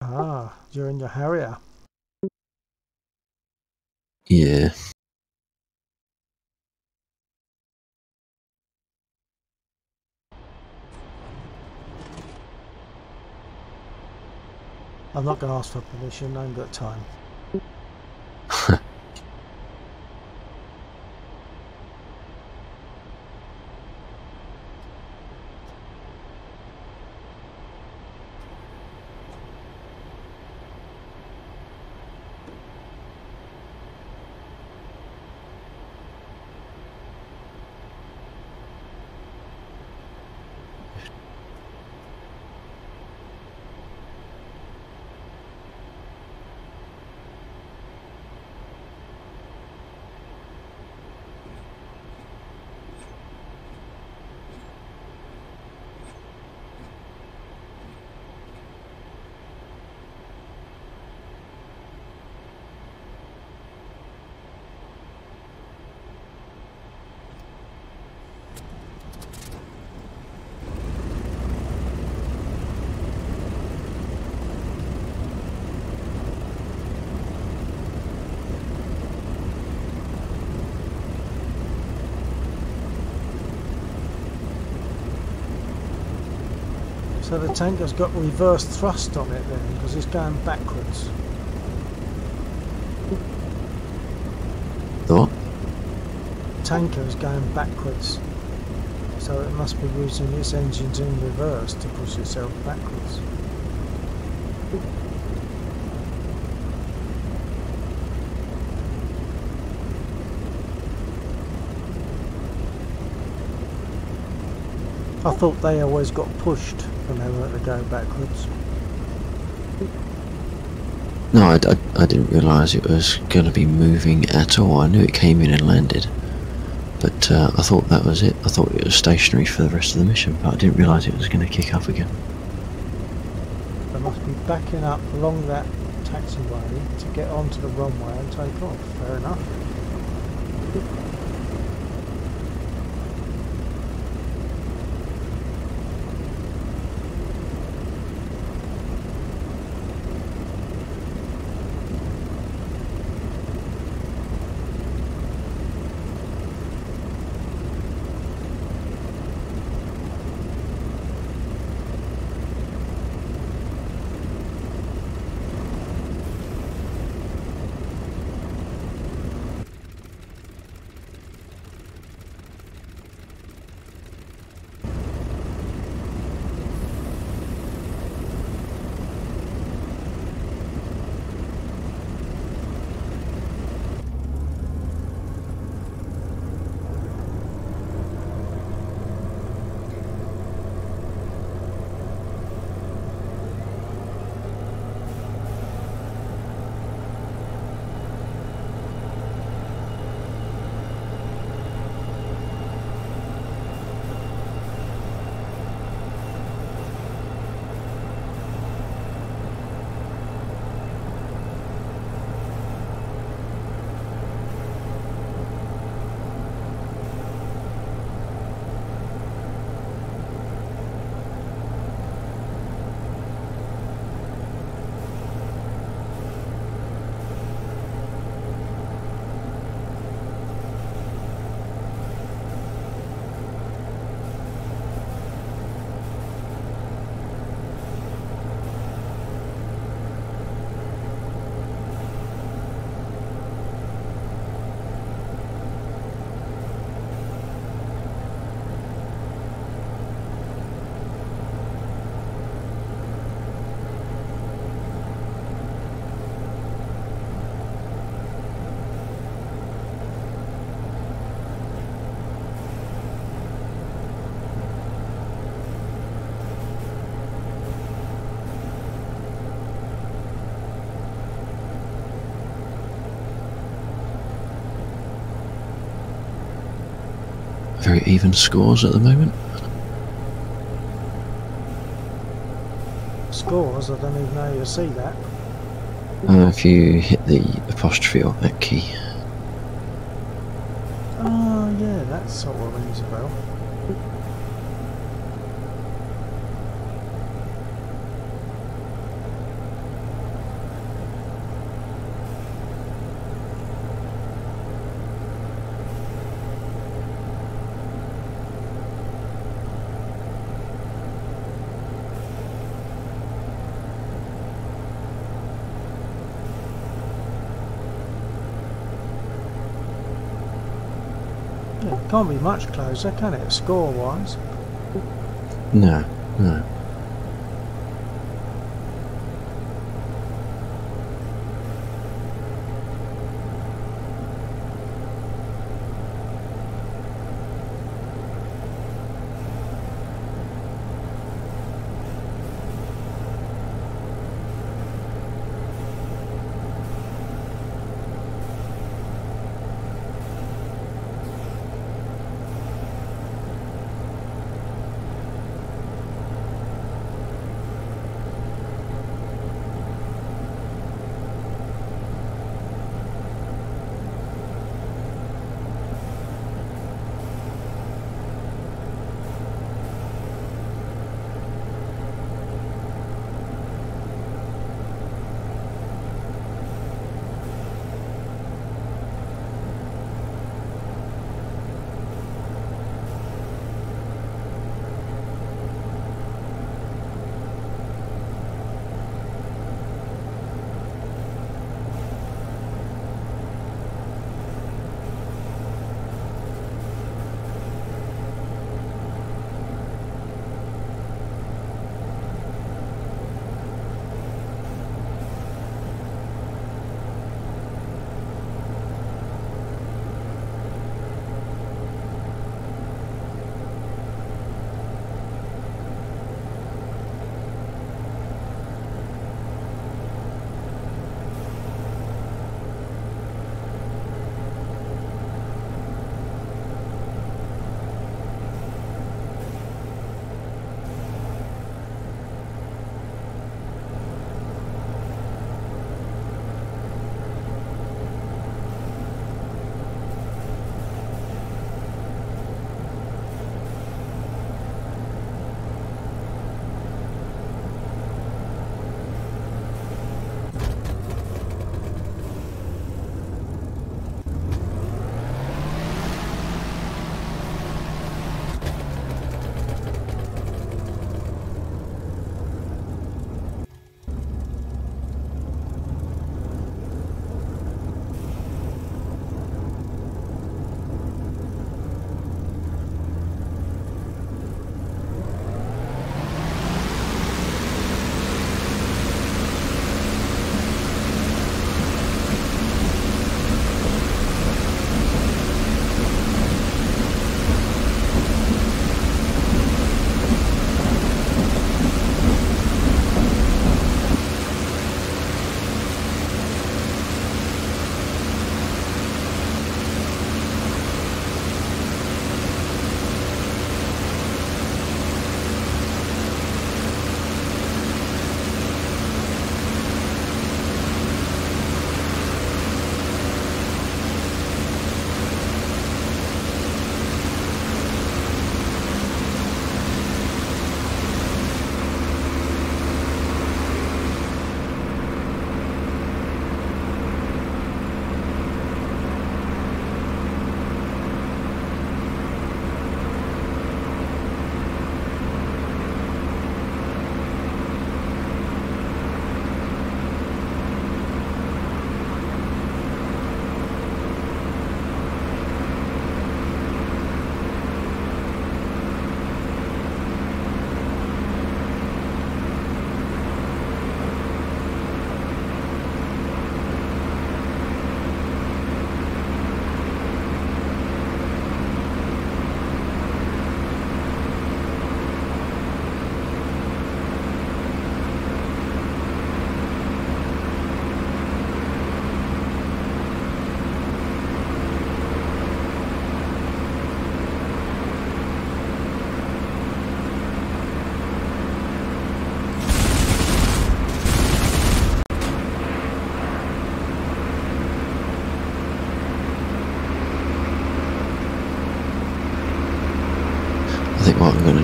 Ah, you're in your Harrier. Yeah. I'm not going to ask for permission, I ain't got time. So the tanker's got reverse thrust on it then, because it's going backwards. The what? Tanker is going backwards. So it must be using its engines in reverse to push itself backwards. I thought they always got pushed when they were to go backwards. No, I didn't realise it was going to be moving at all. I knew it came in and landed, but I thought that was it. I thought it was stationary for the rest of the mission, but I didn't realise it was going to kick up again. They must be backing up along that taxiway to get onto the runway and take off. Fair enough. Very even scores at the moment. Scores? I don't even know you'll see that. If you hit the apostrophe or that key. Oh yeah, that sort of rings a bell. Yeah, it can't be much closer, can it, score-wise? No, no.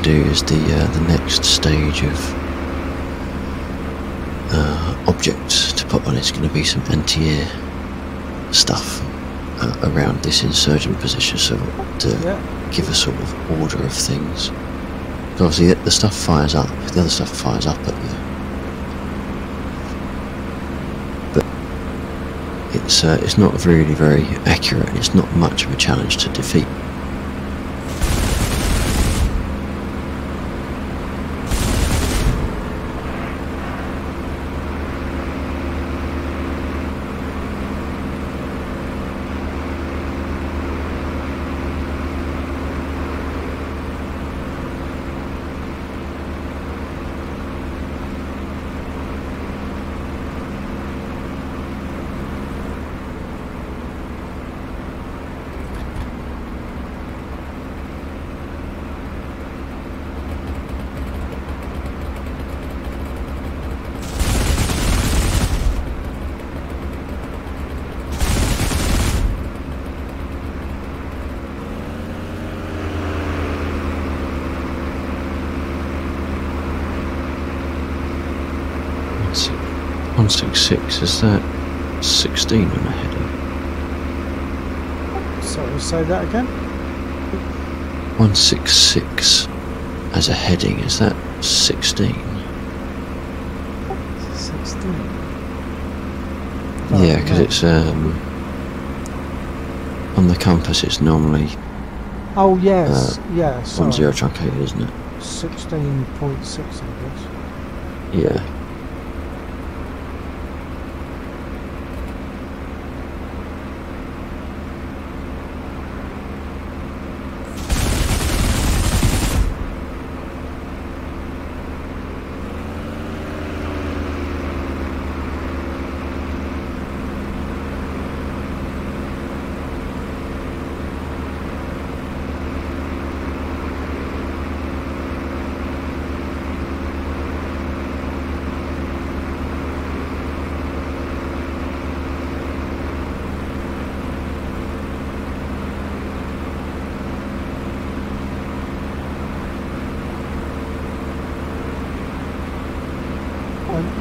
do is the next stage of objects to put on. It's going to be some anti-air stuff around this insurgent position, so to give a sort of order of things. Obviously, the stuff fires up. The other stuff fires up at you, but it's not really very accurate, and it's not much of a challenge to defeat. It's 166, is that 16 on a heading? Sorry, say that again? 166 as a heading, is that 16? 16? Yeah, because it's on the compass it's normally oh yes, yeah, sorry. 10 truncated, isn't it? 16.6 I guess. Yeah.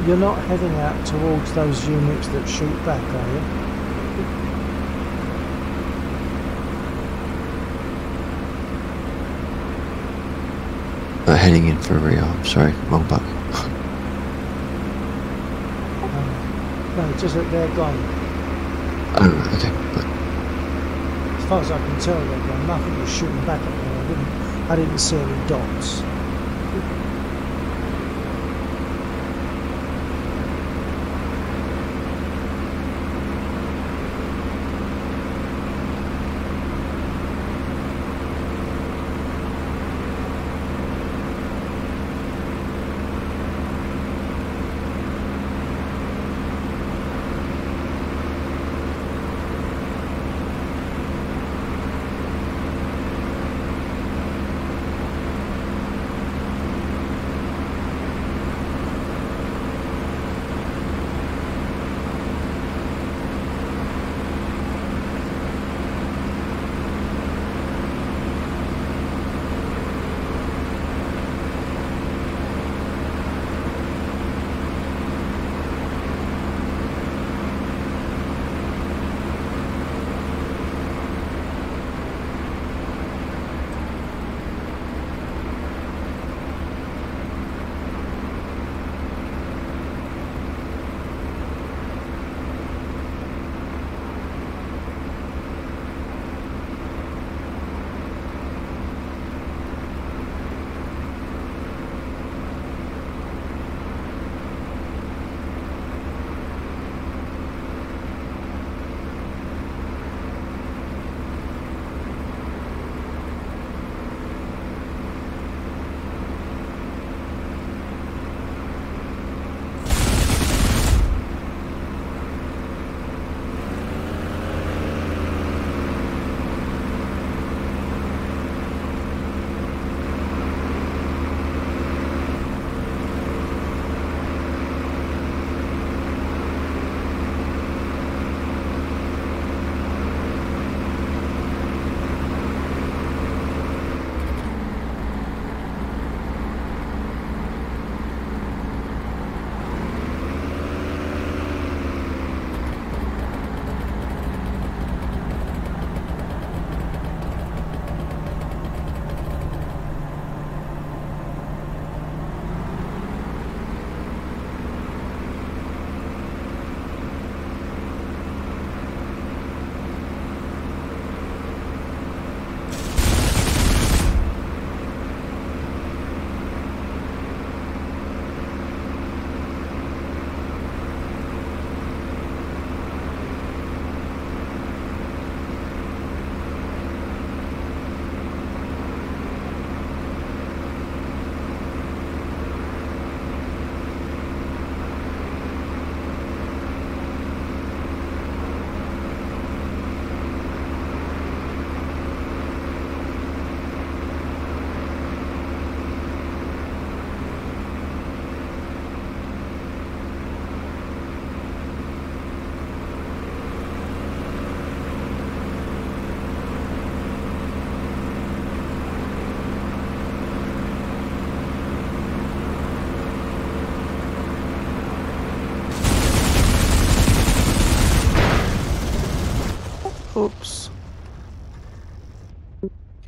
You're not heading out towards those units that shoot back, are you? Heading in for a rearm, sorry, wrong button. No, just that they're gone. Oh, right, okay. Right. As far as I can tell, they're gone. Nothing was shooting back at me. I didn't see any dots.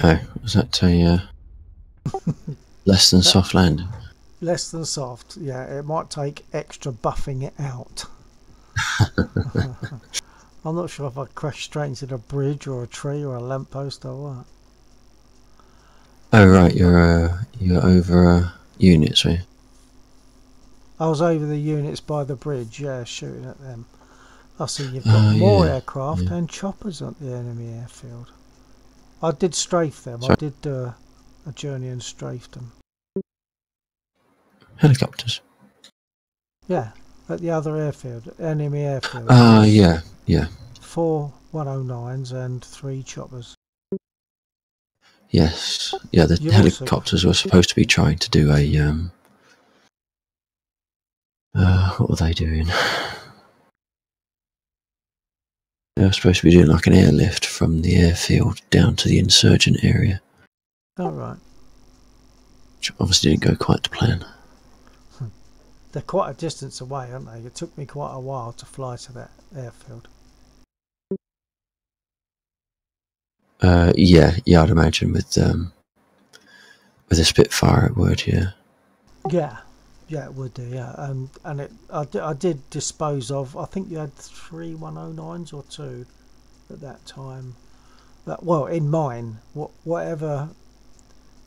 Oh, was that a less than soft landing? Less than soft, yeah. It might take extra buffing it out. I'm not sure if I crashed straight into the bridge or a tree or a lamppost or what. Oh right, you're over units, were you? I was over the units by the bridge, yeah, shooting at them. I see you've got more Yeah, aircraft yeah. and choppers at the enemy airfield. I did strafe them. I Sorry, did do a journey and strafed them. helicopters. Yeah, at the other airfield, enemy airfield. There's Yeah, yeah, 4 109s and 3 choppers. yes, yeah. The You've also got... helicopters were supposed to be trying to do a what were they doing? They were supposed to be doing like an airlift from the airfield down to the insurgent area, Oh, right. which obviously didn't go quite to plan. They're quite a distance away, aren't they? It took me quite a while to fly to that airfield. Yeah, I'd imagine with a Spitfire it would, yeah. Yeah, yeah, it would do, yeah. And I did dispose of, I think you had 3 109s or 2 at that time. That, well, in mine, whatever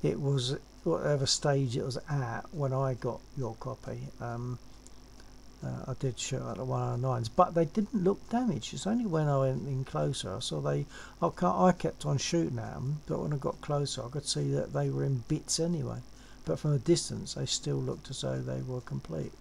it was, whatever stage it was at when I got your copy, I did shoot at the 109s, but they didn't look damaged. It's only when I went in closer I saw I kept on shooting at them, but when I got closer I could see that they were in bits anyway. But from a distance they still looked as though they were complete.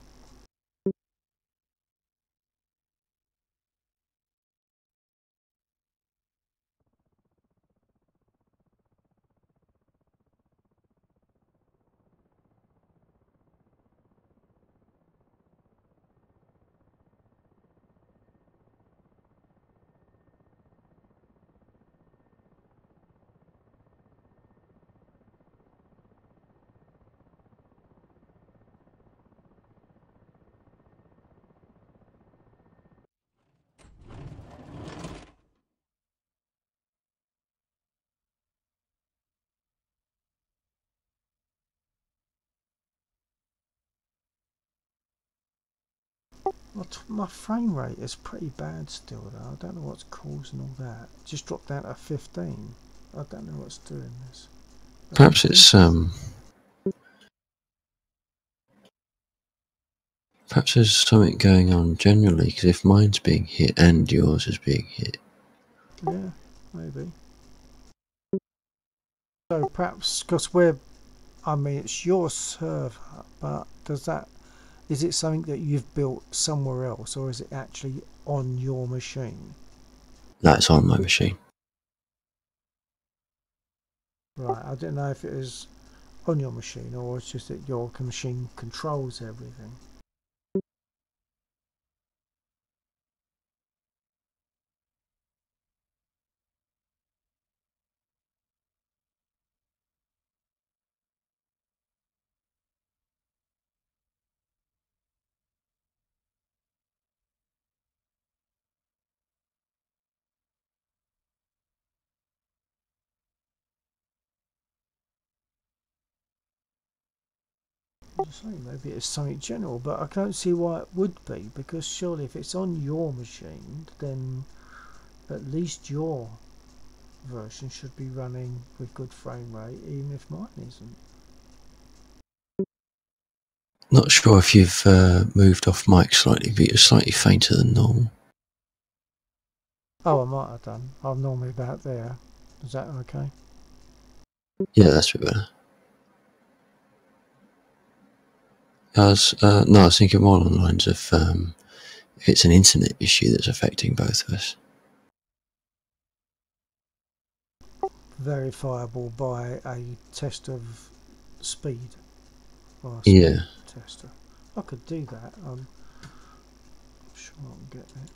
My frame rate is pretty bad still though. I don't know what's causing all that. It just dropped down to 15. I don't know what's doing this. Perhaps it's perhaps there's something going on generally, because if mine's being hit and yours is being hit, Yeah, maybe. So perhaps because we're, I mean, it's your server, but is it something that you've built somewhere else, or is it actually on your machine? that's on my machine. Right, I didn't know if it was on your machine or it's just that your machine controls everything. I'm just saying maybe it's something general, but I can't see why it would be, because surely if it's on your machine, then at least your version should be running with good frame rate, even if mine isn't. Not sure if you've moved off mic slightly, but you're slightly fainter than normal. Oh, I might have done. I'm normally about there. Is that okay? Yeah, that's a bit better. No, I was thinking more along the lines of if it's an internet issue that's affecting both of us. Verifiable by a test of speed, or a speed Yeah. tester. I could do that. I'm sure I can get it.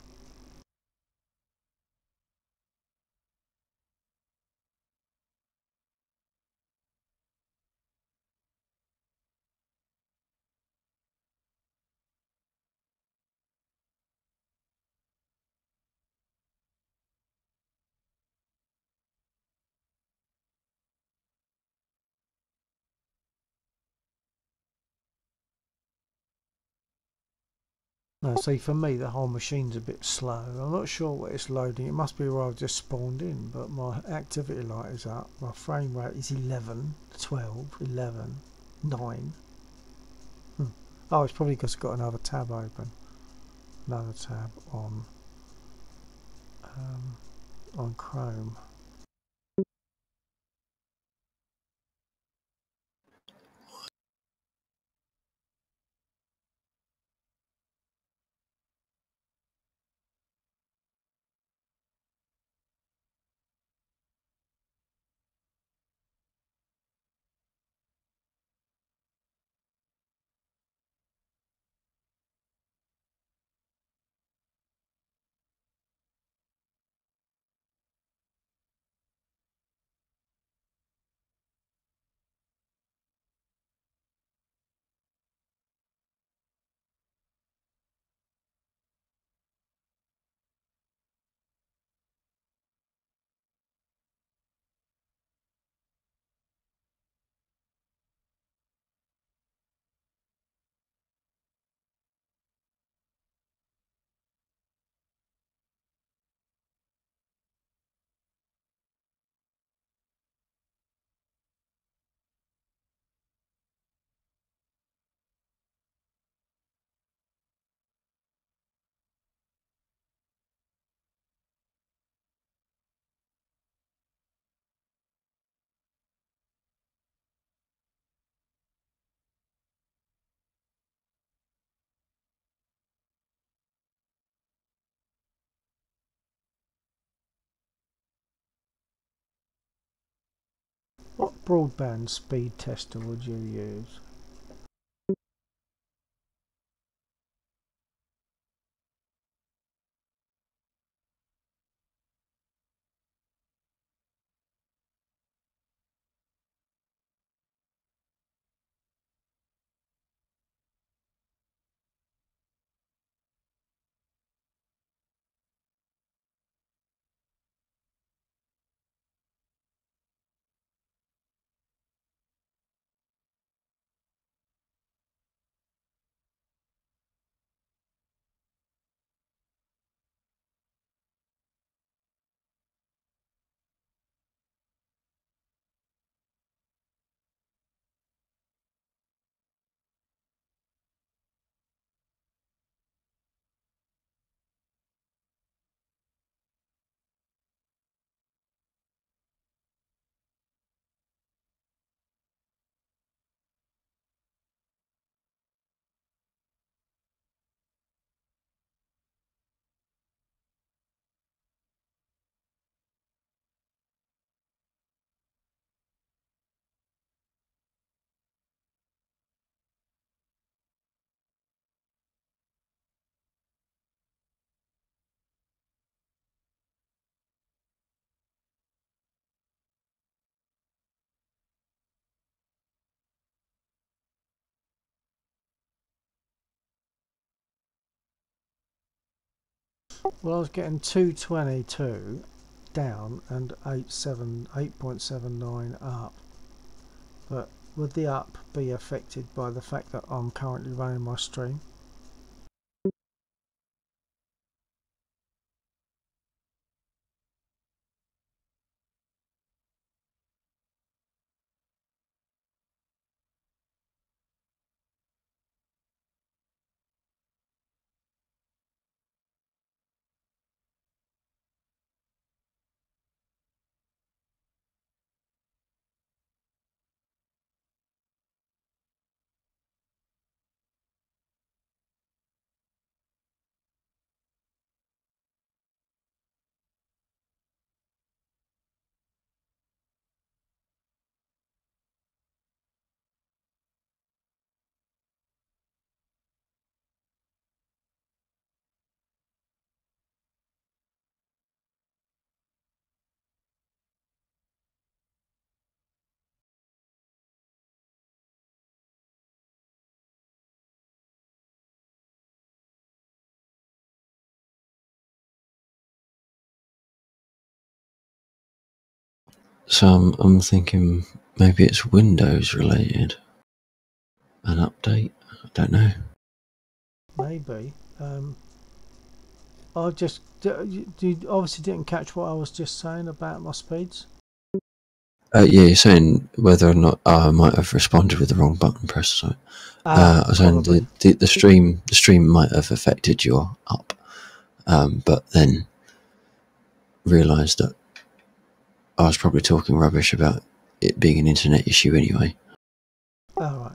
No, see, for me, the whole machine's a bit slow. I'm not sure what it's loading. It must be where I've just spawned in, but my activity light is up. My frame rate is 11, 12, 11, 9. Oh, it's probably because I've got another tab open. Another tab on Chrome. What broadband speed tester would you use? Well, I was getting 222 down and 8.79 up. But would the up be affected by the fact that I'm currently running my stream? So I'm thinking maybe it's Windows related. An update? I don't know. Maybe. I just you obviously didn't catch what I was just saying about my speeds. Yeah, you're saying whether or not I might have responded with the wrong button press. So, I was saying the stream might have affected your up, but then realised that I was probably talking rubbish about it being an internet issue anyway. All right.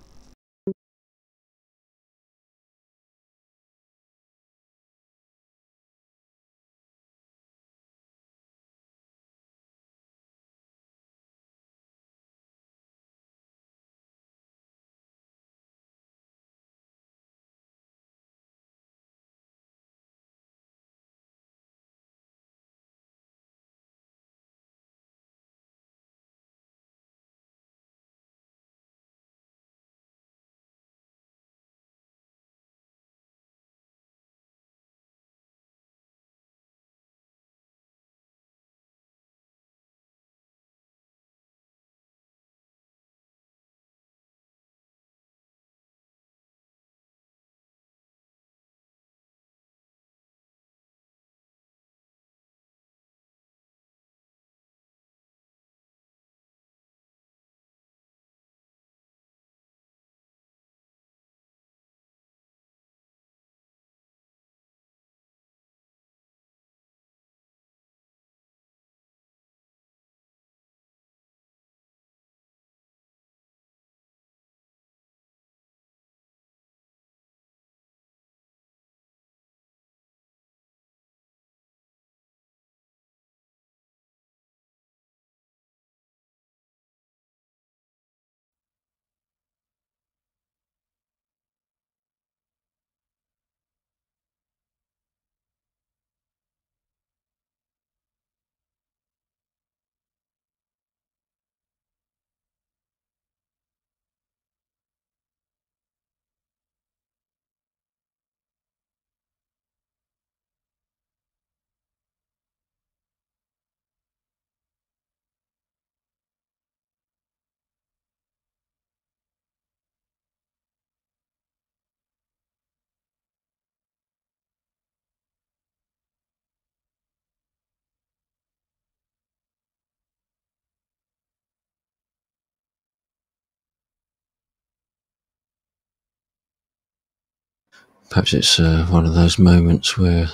Perhaps it's one of those moments where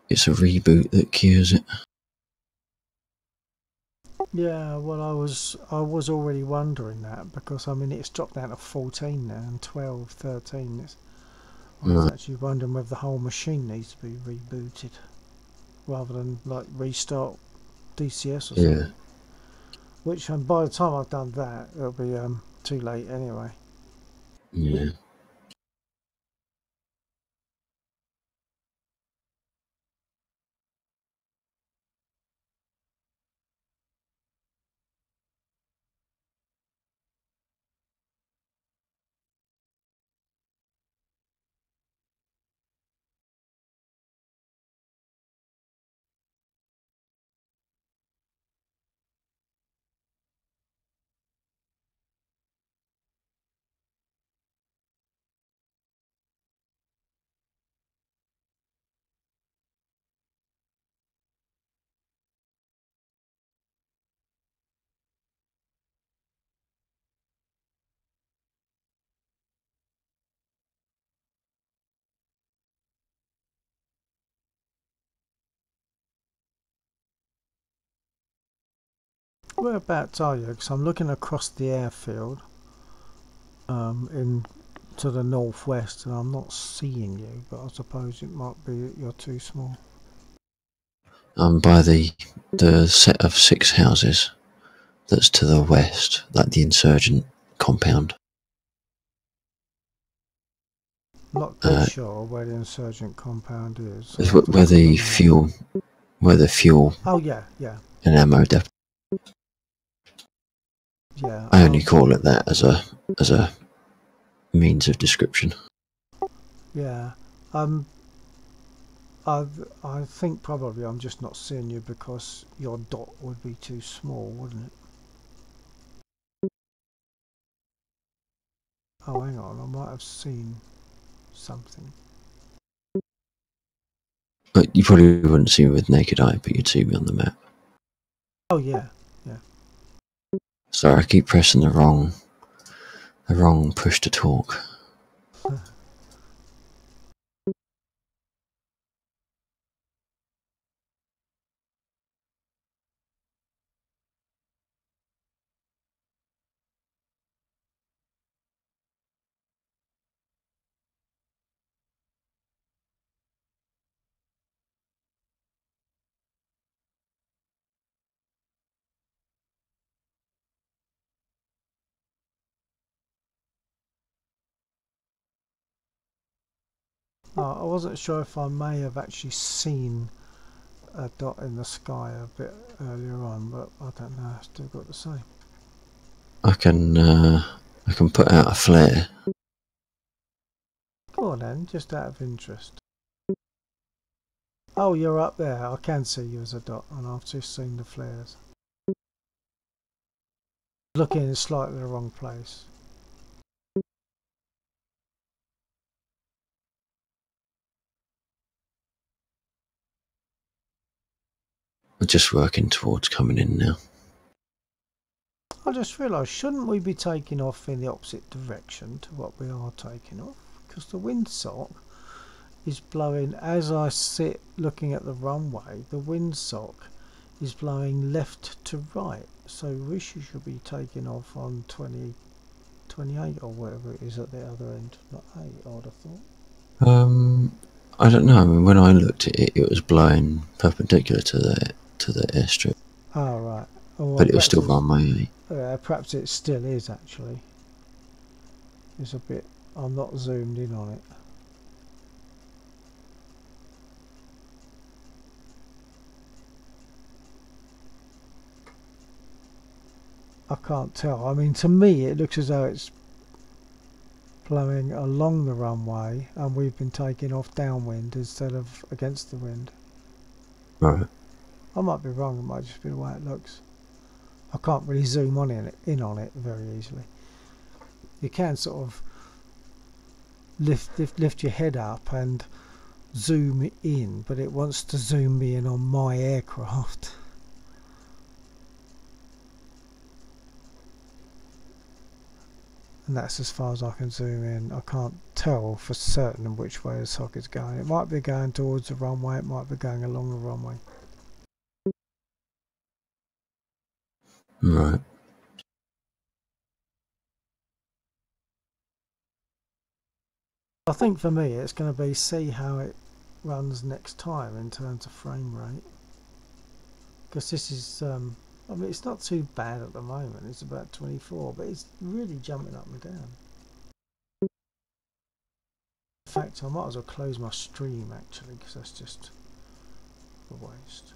it's a reboot that cures it. Yeah, well, I was already wondering that, because I mean it's dropped down to 14 now and 12, 13. I was actually wondering whether the whole machine needs to be rebooted rather than like restart DCS or something. Which, and by the time I've done that, it'll be too late anyway. Yeah. Whereabouts are you? Because I'm looking across the airfield in to the northwest, and I'm not seeing you, but I suppose it might be that you're too small. I'm by the set of 6 houses that's to the west, like the insurgent compound. Not too sure where the insurgent compound is. So It's where the fuel, Oh yeah, yeah. and ammo depot. Yeah. I only call it that as a means of description. Yeah. I think probably I'm just not seeing you because your dot would be too small, wouldn't it? Oh, hang on. I might have seen something. But you probably wouldn't see me with naked eye, but you'd see me on the map. Oh yeah, yeah. Sorry, I keep pressing the wrong push to talk. I wasn't sure if I may have actually seen a dot in the sky a bit earlier on, but I don't know. I've still got to say. I can put out a flare. Go on then, just out of interest. Oh, you're up there. I can see you as a dot, and I've just seen the flares. Looking in slightly the wrong place. We're just working towards coming in now. I just realised, shouldn't we be taking off in the opposite direction to what we are taking off? Because the windsock is blowing, as I sit looking at the runway, the windsock is blowing left to right. So we should be taking off on 20, 28 or whatever it is at the other end, not 8, I would have thought. I don't know. I mean, when I looked at it, it was blowing perpendicular to the airstrip. Oh, right. Oh, well, But it was still runway 8. Perhaps it still is actually. It's a bit. I'm not zoomed in on it. I can't tell. I mean, to me, it looks as though it's blowing along the runway, and we've been taking off downwind instead of against the wind. Right. I might be wrong. It might just be the way it looks. I can't really zoom in on it very easily. You can sort of lift your head up and zoom in, but it wants to zoom me in on my aircraft. And that's as far as I can zoom in. I can't tell for certain which way the socket's going. It might be going towards the runway, it might be going along the runway. Right. I think for me it's going to be see how it runs next time in terms of frame rate. Because this is, I mean, it's not too bad at the moment. It's about 24, but it's really jumping up and down. In fact, I might as well close my stream actually, because that's just a waste.